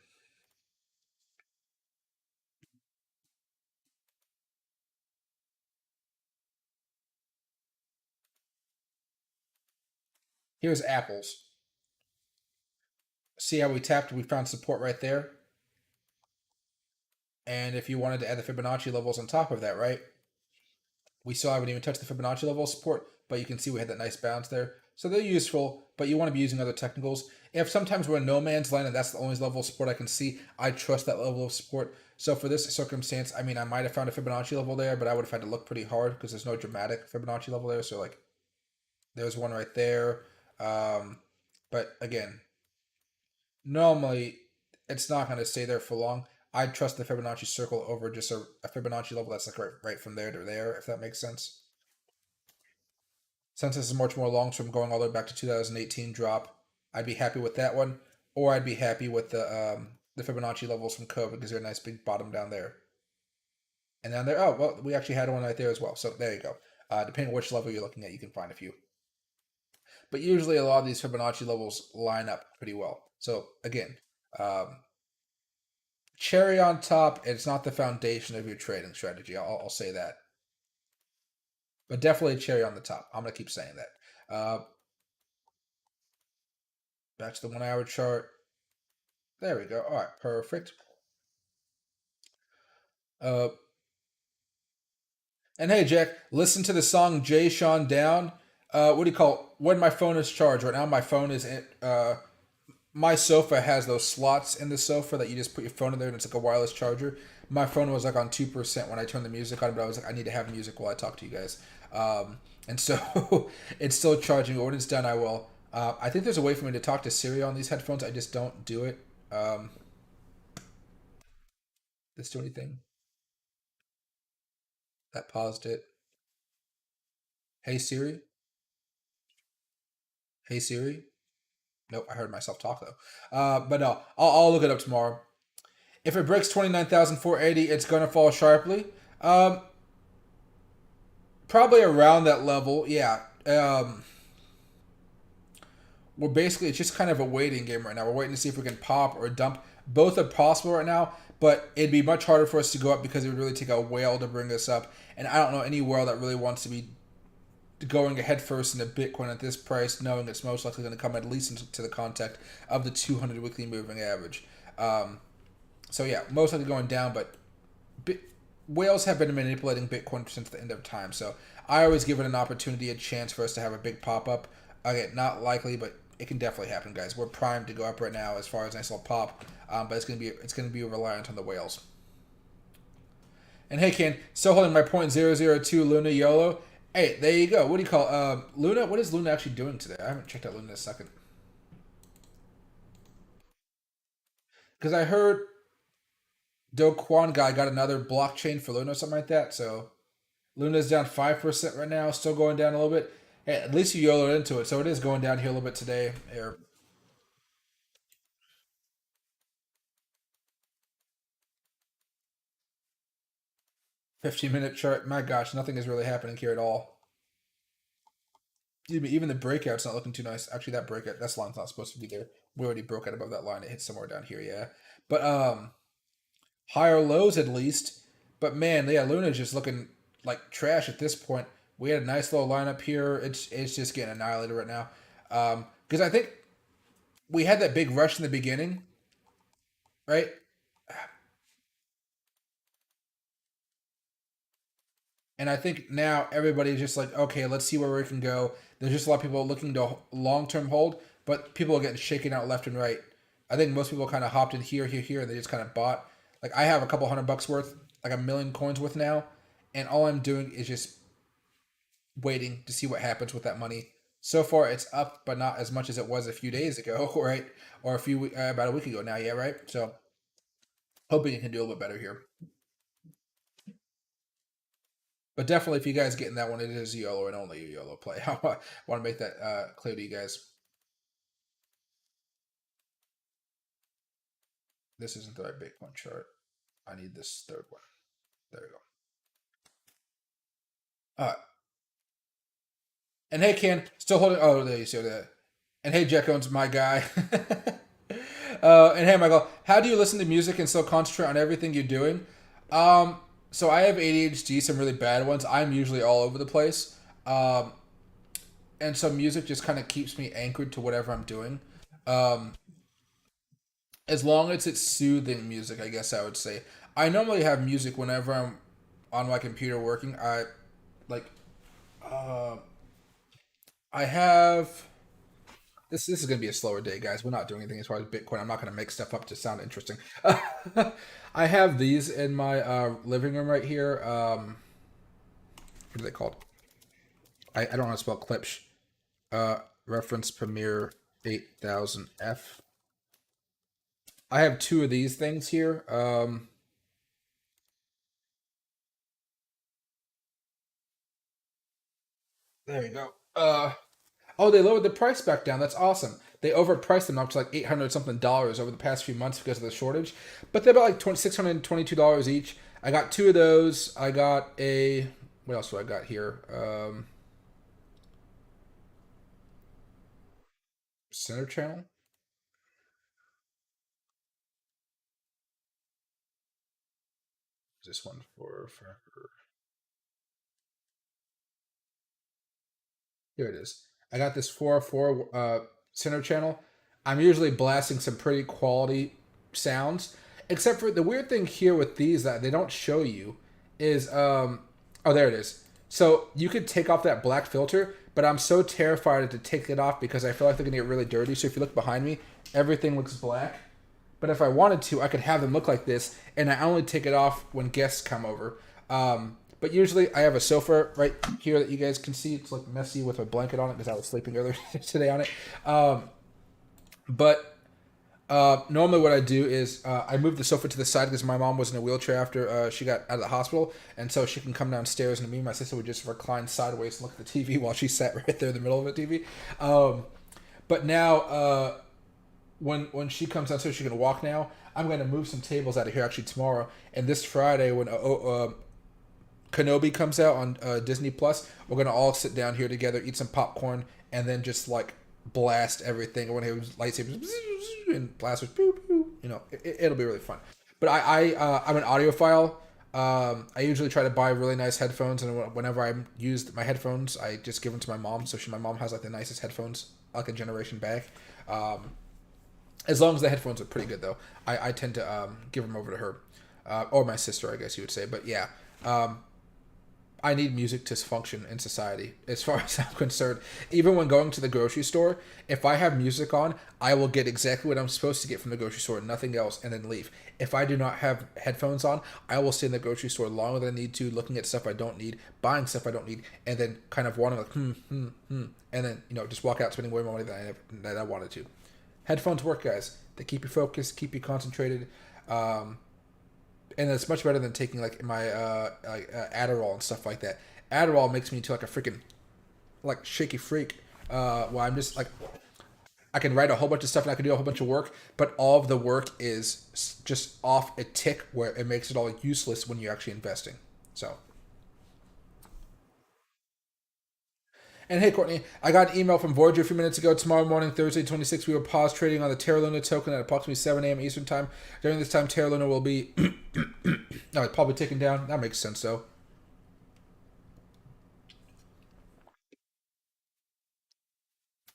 Here's apples. See how we tapped? We found support right there. And if you wanted to add the Fibonacci levels on top of that, right? We still haven't even touched the Fibonacci level support, but you can see we had that nice bounce there. So they're useful, but you want to be using other technicals. If sometimes we're in no man's land and that's the only level of support I can see, I trust that level of support. So for this circumstance, I mean, I might have found a Fibonacci level there, but I would have had to look pretty hard because there's no dramatic Fibonacci level there. So like, there's one right there. But again, normally it's not going to stay there for long. I trust the Fibonacci circle over just a Fibonacci level that's like right from there to there, if that makes sense. Since this is much more long term, going all the way back to 2018 drop, I'd be happy with that one, or I'd be happy with the Fibonacci levels from COVID because they're a nice big bottom down there. And down there, oh well, we actually had one right there as well. So there you go. Depending on which level you're looking at, you can find a few. But usually, a lot of these Fibonacci levels line up pretty well. So again, um, cherry on top. It's not the foundation of your trading strategy. I'll say that, but definitely cherry on the top. I'm gonna keep saying that. Back to the 1 hour chart. There we go. All right, perfect. Uh, and hey, Jack, listen to the song Jay Sean Down. What do you call it? When my phone is charged right now? My phone is in, my sofa has those slots in the sofa that you just put your phone in there and it's like a wireless charger. My phone was like on 2% when I turned the music on, but I was like, I need to have music while I talk to you guys. And so it's still charging. When it's done, I will. I think there's a way for me to talk to Siri on these headphones. I just don't do it. Does do anything? That paused it. Hey Siri. Hey Siri. Nope, I heard myself talk though. But no, I'll look it up tomorrow. If it breaks 29,480, it's going to fall sharply. Um, Probably around that level, yeah. We're basically, it's just kind of a waiting game right now. We're waiting to see if we can pop or dump. Both are possible right now, but it'd be much harder for us to go up because it would really take a whale to bring us up. And I don't know any whale that really wants to be going ahead first into Bitcoin at this price, knowing it's most likely going to come at least into the contact of the 200 weekly moving average. So yeah, most likely going down, but whales have been manipulating Bitcoin since the end of time. So I always give it an opportunity, a chance for us to have a big pop up. Again, not likely, but it can definitely happen, guys. We're primed to go up right now as far as nice little pop, but it's gonna be reliant on the whales. And hey, Ken, still holding my point 0.002 Luna YOLO. Hey, there you go. What do you call Luna? What is Luna actually doing today? I haven't checked out Luna in a second because I heard Dogecoin guy got another blockchain for Luna or something like that. So Luna's down 5% right now, still going down a little bit. Hey, at least you YOLO into it, so it is going down here a little bit today. Here, 15-minute chart. My gosh, nothing is really happening here at all. Even the breakout's not looking too nice. Actually, that breakout, that line's not supposed to be there. We already broke out above that line. It hit somewhere down here, yeah. But higher lows at least. But man, yeah, Luna's just looking like trash at this point. We had a nice little lineup here. It's just getting annihilated right now. Because I think we had that big rush in the beginning, right? And I think now everybody's just like, okay, let's see where we can go. There's just a lot of people looking to long term hold, but people are getting shaken out left and right. I think most people kind of hopped in here, and they just kind of bought. Like I have a couple $100 worth, like a million coins worth now, and all I'm doing is just waiting to see what happens with that money. So far, it's up, but not as much as it was a few days ago, right? Or about a week ago now, yeah, right. So hoping it can do a little bit better here. But definitely, if you guys get in that one, it is YOLO and only a YOLO play. I want to make that clear to you guys. This isn't the right Bitcoin chart. I need this third one. There we go. Uh, and hey, Ken, still holding. Oh, there you see that. And hey, Jack owns my guy. And hey, Michael, how do you listen to music and still concentrate on everything you're doing? So I have ADHD, some really bad ones. I'm usually all over the place. And so music just kind of keeps me anchored to whatever I'm doing. Um, as long as it's soothing music, I guess I would say. I normally have music whenever I'm on my computer working. Like uh, I have this is gonna be a slower day, guys. We're not doing anything as far as Bitcoin. I'm not gonna make stuff up to sound interesting. I have these in my living room right here. What are they called? I don't know how to spell clips. Reference Premiere 8000F. I have two of these things here. There you go. Oh, they lowered the price back down. That's awesome. They overpriced them up to like 800 something dollars over the past few months because of the shortage. But they're about like $622 each. I got two of those. I got a what else do I got here? Center channel. Is this one for here it is. I got this 404 center channel. I'm usually blasting some pretty quality. sounds. Except for the weird thing here with these that they don't show you is oh, there it is. So you could take off that black filter, but I'm so terrified to take it off because I feel like they're gonna get really dirty. So if you look behind me, everything looks black. But if I wanted to, I could have them look like this, and I only take it off when guests come over. But usually I have a sofa right here that you guys can see. It's like messy with a blanket on it because I was sleeping earlier today on it. But normally what I do is I move the sofa to the side because my mom was in a wheelchair after she got out of the hospital, and so she can come downstairs, and me and my sister would just recline sideways and look at the TV while she sat right there in the middle of the TV. But now when she comes downstairs, she can walk now. I'm going to move some tables out of here actually tomorrow, and this Friday when Kenobi comes out on Disney Plus, we're going to all sit down here together, eat some popcorn, and then just like blast everything. When it was lightsabers and blasters, it'll be really fun. But I'm an audiophile. I usually try to buy really nice headphones, and whenever I use my headphones, I just give them to my mom. So my mom has like the nicest headphones, like a generation back. As long as the headphones are pretty good, though, I tend to give them over to her, or my sister, I guess you would say. But yeah, I need music to function in society, as far as I'm concerned. Even when going to the grocery store, if I have music on, I will get exactly what I'm supposed to get from the grocery store, nothing else, and then leave. If I do not have headphones on, I will stay in the grocery store longer than I need to, looking at stuff I don't need, buying stuff I don't need, and then kind of wanting like, and then, just walk out spending way more money than I wanted to. Headphones work, guys. They keep you focused, keep you concentrated, and it's much better than taking like my Adderall and stuff like that. Adderall makes me into like a freaking like shaky freak. Well, I'm just like I can write a whole bunch of stuff and I can do a whole bunch of work, but all of the work is just off a tick where it makes it all useless when you're actually investing. So. And hey, Courtney, I got an email from Voyager a few minutes ago. Tomorrow morning, Thursday, 26th, we will pause trading on the Terra Luna token at approximately 7 a.m. Eastern Time. During this time, Terra Luna will be no, it's probably taken down. That makes sense, though.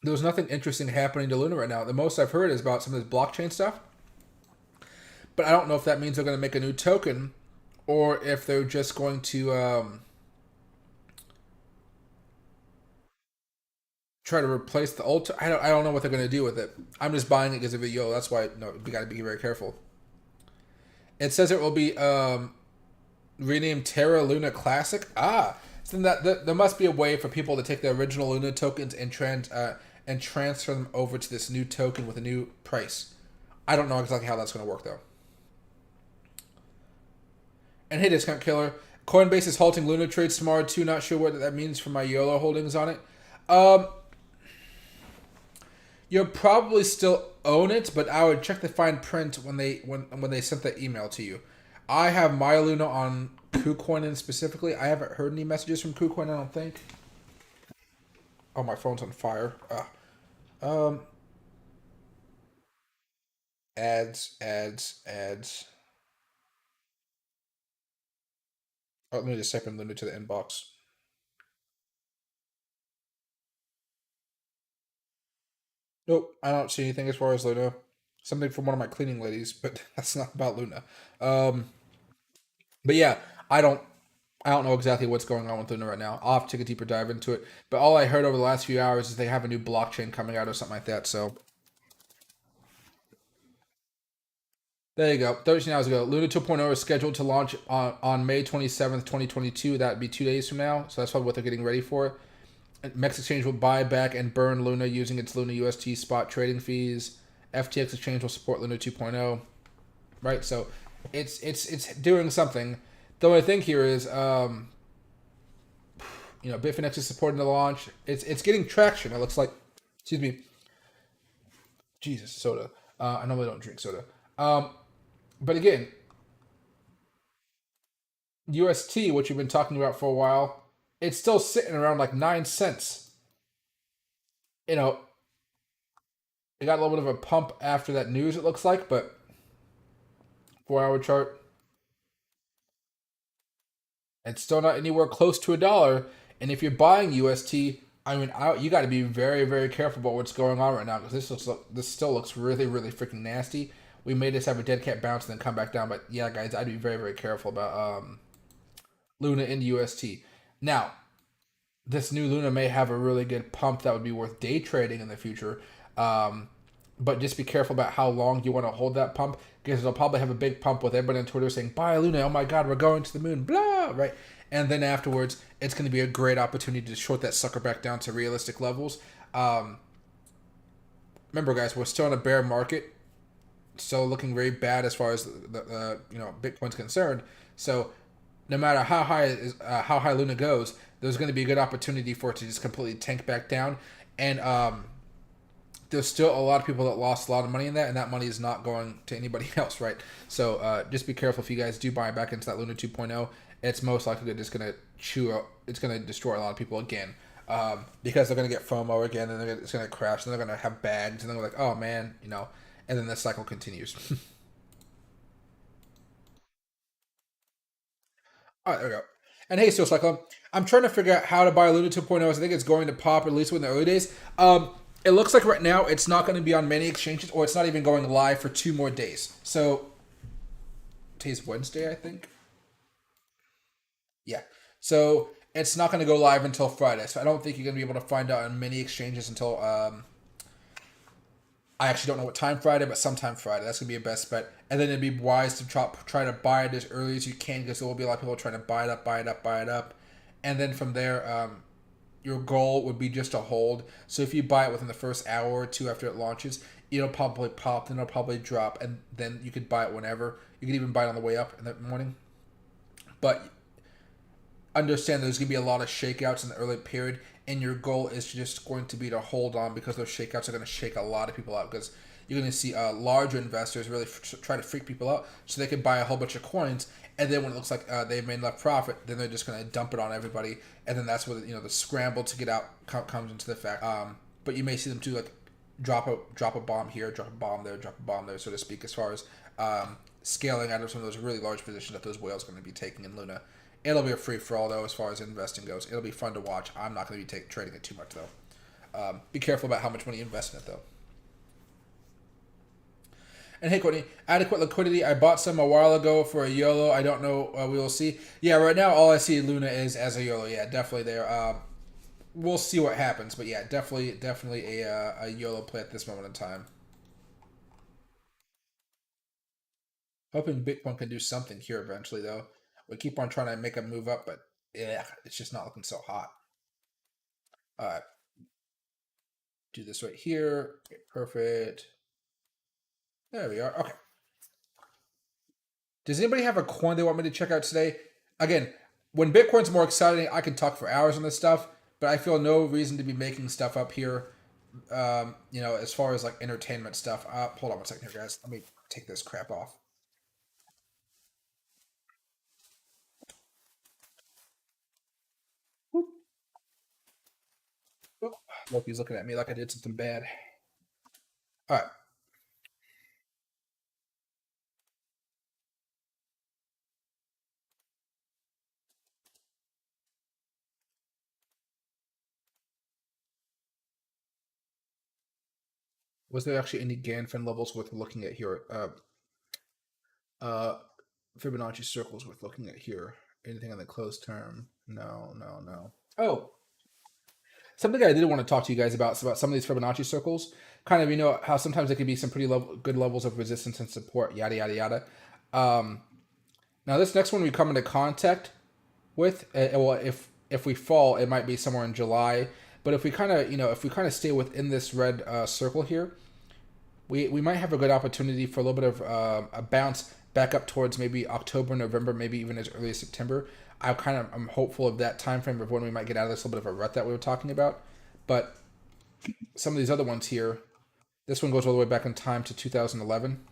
There's nothing interesting happening to Luna right now. The most I've heard is about some of this blockchain stuff. But I don't know if that means they're going to make a new token or if they're just going to try to replace the old. I don't know what they're going to do with it. I'm just buying it because of a yo. That's why we got to be very careful. It says it will be renamed Terra Luna Classic. So that there must be a way for people to take the original Luna tokens and transfer them over to this new token with a new price. I don't know exactly how that's going to work though. And hey, Discount Killer, Coinbase is halting Luna trades tomorrow too. Not sure what that means for my YOLO holdings on it. You'll probably still own it, but I would check the fine print when they sent that email to you. I have my Luna on KuCoin and specifically. I haven't heard any messages from KuCoin, I don't think. Oh, my phone's on fire. Ads. Oh, let me just type in Luna to the inbox. Nope, I don't see anything as far as Luna. Something from one of my cleaning ladies, but that's not about Luna. But yeah, I don't know exactly what's going on with Luna right now. I'll have to take a deeper dive into it. But all I heard over the last few hours is they have a new blockchain coming out or something like that. So there you go. 13 hours ago, Luna 2.0 is scheduled to launch on May 27th, 2022. That would be 2 days from now. So that's probably what they're getting ready for. Mex Exchange will buy back and burn Luna using its Luna UST spot trading fees. FTX Exchange will support Luna 2.0. Right? So it's doing something. The only thing here is Bitfinex is supporting the launch. It's getting traction. It looks like, excuse me, Jesus, soda. I normally don't drink soda. But again, UST, which we've been talking about for a while, it's still sitting around like 9 cents. You know, it got a little bit of a pump after that news, it looks like, but 4 hour chart, it's still not anywhere close to $1. And if you're buying UST, you got to be very, very careful about what's going on right now because this still looks really, really freaking nasty. we may just have a dead cat bounce and then come back down. But yeah, guys, I'd be very, very careful about Luna in UST. Now, this new Luna may have a really good pump that would be worth day trading in the future. Um, but just be careful about how long you want to hold that pump, because they'll probably have a big pump with everybody on Twitter saying, "Buy Luna! Oh my God, we're going to the moon!" Blah, right? And then afterwards, it's going to be a great opportunity to short that sucker back down to realistic levels. Um, Remember, guys, we're still in a bear market, still looking very bad as far as Bitcoin's concerned. So no matter how high Luna goes, there's going to be a good opportunity for it to just completely tank back down. And there's still a lot of people that lost a lot of money in that, and that money is not going to anybody else, right? So just be careful if you guys do buy back into that Luna 2.0. It's most likely just going to it's going to destroy a lot of people again. Because they're going to get FOMO again, and it's going to crash, and they're going to have bags, and they're like, oh man, and then the cycle continues. All right, there we go. And hey, Steel Cyclone, I'm trying to figure out how to buy Luna 2.0. I think it's going to pop, at least in the early days. It looks like right now it's not going to be on many exchanges, or it's not even going live for 2 more days. So, today's Wednesday, I think. Yeah. So, it's not going to go live until Friday. So, I don't think you're going to be able to find out on many exchanges until I actually don't know what time Friday, but sometime Friday. That's going to be your best bet. And then it'd be wise to try to buy it as early as you can, because there will be a lot of people trying to buy it up, buy it up, buy it up. And then from there, your goal would be just to hold. So if you buy it within the first hour or two after it launches, it'll probably pop, then it'll probably drop, and then you could buy it whenever. You could even buy it on the way up in the morning. But understand there's going to be a lot of shakeouts in the early period, and your goal is just going to be to hold on, because those shakeouts are going to shake a lot of people out, because you're going to see larger investors really try to freak people out so they can buy a whole bunch of coins, and then when it looks like they've made enough profit, then they're just going to dump it on everybody, and then that's where the scramble to get out comes into the fact. But you may see them too, like drop a bomb here, drop a bomb there, so to speak, as far as scaling out of some of those really large positions that those whales are going to be taking in Luna. It'll be a free for all though, as far as investing goes. It'll be fun to watch. I'm not going to be trading it too much though. Be careful about how much money you invest in it though. And hey, Courtney, adequate liquidity. I bought some a while ago for a YOLO. I don't know. We will see. Yeah, right now all I see Luna is as a YOLO. Yeah, definitely there. We'll see what happens, but yeah, definitely a YOLO play at this moment in time. Hoping Bitcoin can do something here eventually though. We keep on trying to make a move up, but yeah, it's just not looking so hot. All right, do this right here. Okay, perfect. There we are. Okay. Does anybody have a coin they want me to check out today? Again, when Bitcoin's more exciting, I can talk for hours on this stuff, but I feel no reason to be making stuff up here. As far as like entertainment stuff. Hold on one second here, guys. Let me take this crap off. Whoop, whoop. Loki's looking at me like I did something bad. All right. Was there actually any Ganfin levels worth looking at here? Uh, Fibonacci circles worth looking at here? Anything on the closed term? No, no, no. Oh, something I did want to talk to you guys about is about some of these Fibonacci circles. Kind of, how sometimes there can be some pretty good levels of resistance and support, yada, yada, yada. Um, Now, this next one we come into contact with, well, if we fall, it might be somewhere in July. But if we kind of, stay within this red circle here, we might have a good opportunity for a little bit of a bounce back up towards maybe October, November, maybe even as early as September. I'm hopeful of that time frame of when we might get out of this little bit of a rut that we were talking about. But some of these other ones here, this one goes all the way back in time to 2011.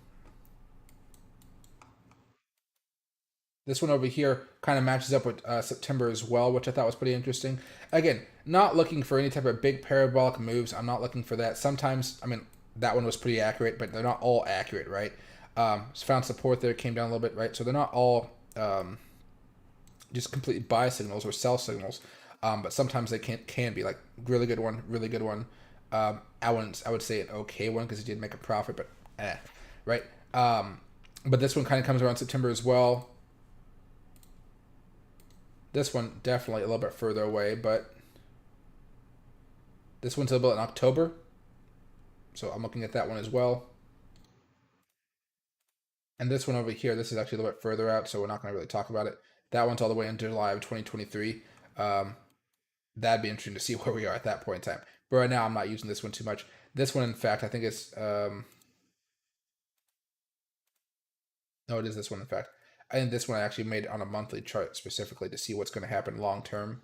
This one over here kind of matches up with September as well, which I thought was pretty interesting. Again, not looking for any type of big parabolic moves. I'm not looking for that. Sometimes, that one was pretty accurate, but they're not all accurate, right? Found support there, came down a little bit, right? So they're not all just completely buy signals or sell signals, but sometimes they can be like really good one, really good one. I would say an okay one because he did make a profit, but right. Um, but this one kind of comes around September as well. This one definitely a little bit further away, but this one's a little bit in October. So I'm looking at that one as well. And this one over here, this is actually a little bit further out, so we're not going to really talk about it. That one's all the way in July of 2023. That'd be interesting to see where we are at that point in time. But right now, I'm not using this one too much. This one, in fact, I think it's no, it is this one. In fact, I think this one I actually made on a monthly chart specifically to see what's going to happen long term.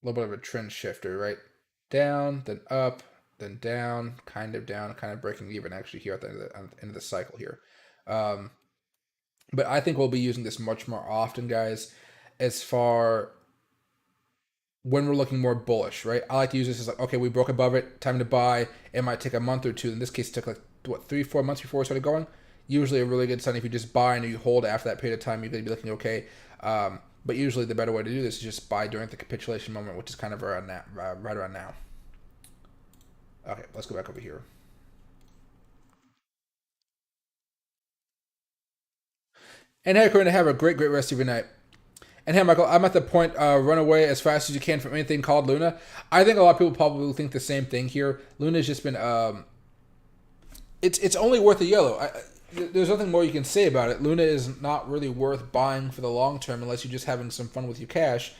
A little bit of a trend shifter, right? Down, then up, then down, kind of breaking even actually here at the end of the cycle here. Um, but I think we'll be using this much more often, guys, as far when we're looking more bullish, right? I like to use this as like, okay, we broke above it, time to buy. It might take a month or two. In this case, it took like, what, 3-4 months before we started going? Usually a really good sign if you just buy and you hold after that period of time, you're going to be looking okay. But usually the better way to do this is just buy during the capitulation moment, which is kind of around now, right around now. Okay, let's go back over here. And hey, Corinne, have a great rest of your night. And hey, Michael, I'm at the point, run away as fast as you can from anything called Luna. I think a lot of people probably think the same thing here. Luna's just been, it's only worth a yellow. There's nothing more you can say about it. Luna is not really worth buying for the long term unless you're just having some fun with your cash.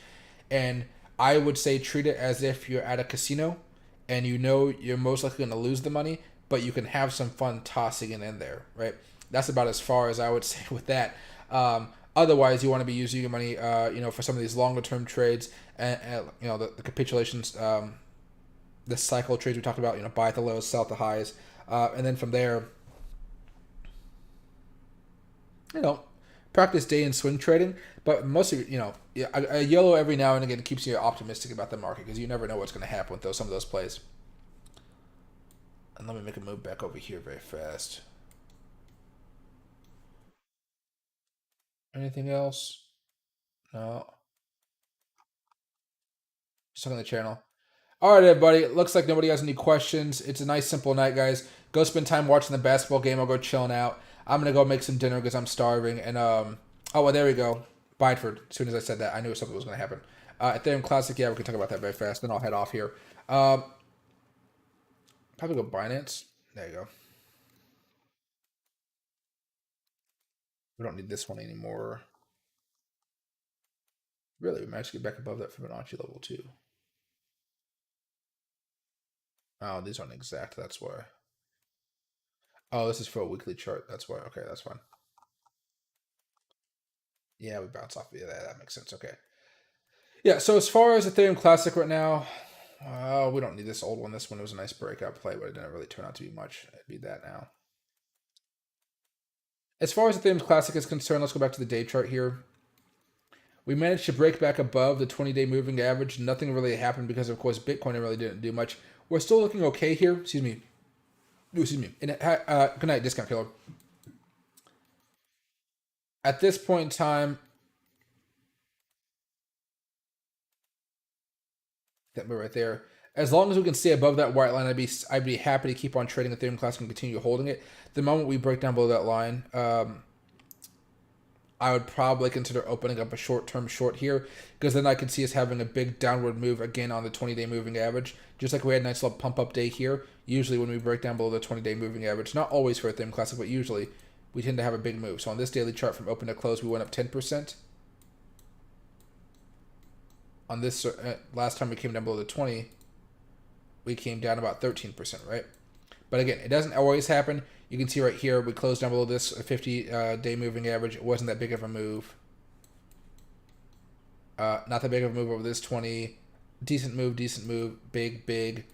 And I would say treat it as if you're at a casino and you know you're most likely going to lose the money, but you can have some fun tossing it in there, right? That's about as far as I would say with that. Otherwise, you want to be using your money, for some of these longer term trades and the capitulations, the cycle trades we talked about. Buy at the lows, sell at the highs, and then from there, practice day and swing trading. But mostly, a yellow every now and again keeps you optimistic about the market because you never know what's going to happen with some of those plays. And let me make a move back over here very fast. Anything else? No. Just on the channel. All right, everybody. Looks like nobody has any questions. It's a nice, simple night, guys. Go spend time watching the basketball game. I'll go chilling out. I'm gonna go make some dinner because I'm starving. And oh, well, there we go. Bideford. As soon as I said that, I knew something was gonna happen. Ethereum Classic. Yeah, we can talk about that very fast. Then I'll head off here. Probably go Binance. There you go. We don't need this one anymore. Really, we managed to get back above that Fibonacci level too. Oh, these aren't exact. That's why. Oh, this is for a weekly chart. That's why. Okay, that's fine. Yeah, we bounce off. Yeah, that makes sense. Okay. Yeah, so as far as Ethereum Classic right now, we don't need this old one. This one was a nice breakout play, but it didn't really turn out to be much. It'd be that now. As far as Ethereum Classic is concerned, let's go back to the day chart here. We managed to break back above the 20-day moving average. Nothing really happened because, of course, Bitcoin really didn't do much. We're still looking okay here. Excuse me. Good night, Discount Killer. At this point in time, that move right there. As long as we can stay above that white line, I'd be happy to keep on trading Ethereum Classic and continue holding it. The moment we break down below that line, I would probably consider opening up a short-term short here because then I could see us having a big downward move again on the 20-day moving average. Just like we had a nice little pump-up day here. Usually when we break down below the 20-day moving average, not always for Ethereum Classic, but usually we tend to have a big move. So on this daily chart from open to close, we went up 10%. On this last time we came down below the 20, we came down about 13%, right? But again, it doesn't always happen. You can see right here, we closed down below this 50-day moving average. It wasn't that big of a move. Not that big of a move over this 20. Decent move, big, big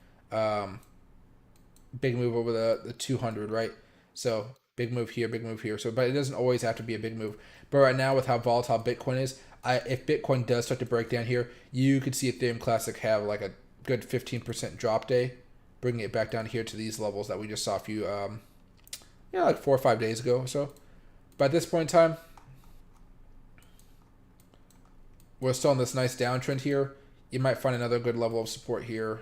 move over the 200, right? So big move here. So, but it doesn't always have to be a big move. But right now, with how volatile Bitcoin is, if Bitcoin does start to break down here, you could see Ethereum Classic have like a good 15% drop day, bringing it back down here to these levels that we just saw a few, like 4 or 5 days ago or so. But at this point in time, we're still on this nice downtrend here. You might find another good level of support here.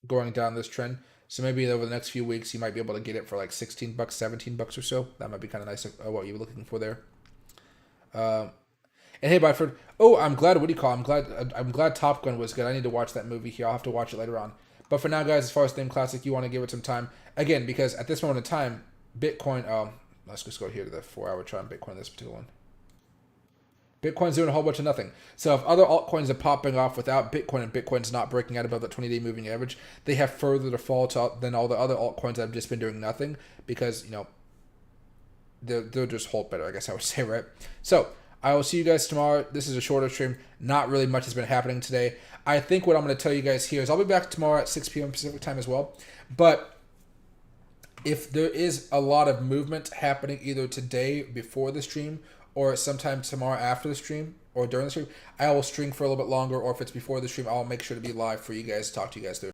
going down this trend. So maybe over the next few weeks, you might be able to get it for like $16, $17 or so. That might be kind of nice. What you were looking for there. And hey, Byford. Oh, I'm glad. What do you call? I'm glad Top Gun was good. I need to watch that movie here. I'll have to watch it later on. But for now, guys, as far as Theme Classic, you want to give it some time again because at this moment in time, Bitcoin. Let's just go here to the 4-hour chart on Bitcoin. This particular one. Bitcoin's doing a whole bunch of nothing. So if other altcoins are popping off without Bitcoin and Bitcoin's not breaking out above the 20-day moving average, they have further to fall than all the other altcoins that have just been doing nothing because, they'll just hold better, I guess I would say, right? So I will see you guys tomorrow. This is a shorter stream. Not really much has been happening today. I think what I'm going to tell you guys here is I'll be back tomorrow at 6 p.m. Pacific time as well. But if there is a lot of movement happening either today before the stream or sometime tomorrow after the stream or during the stream, I will stream for a little bit longer, or if it's before the stream, I'll make sure to be live for you guys to talk to you guys through.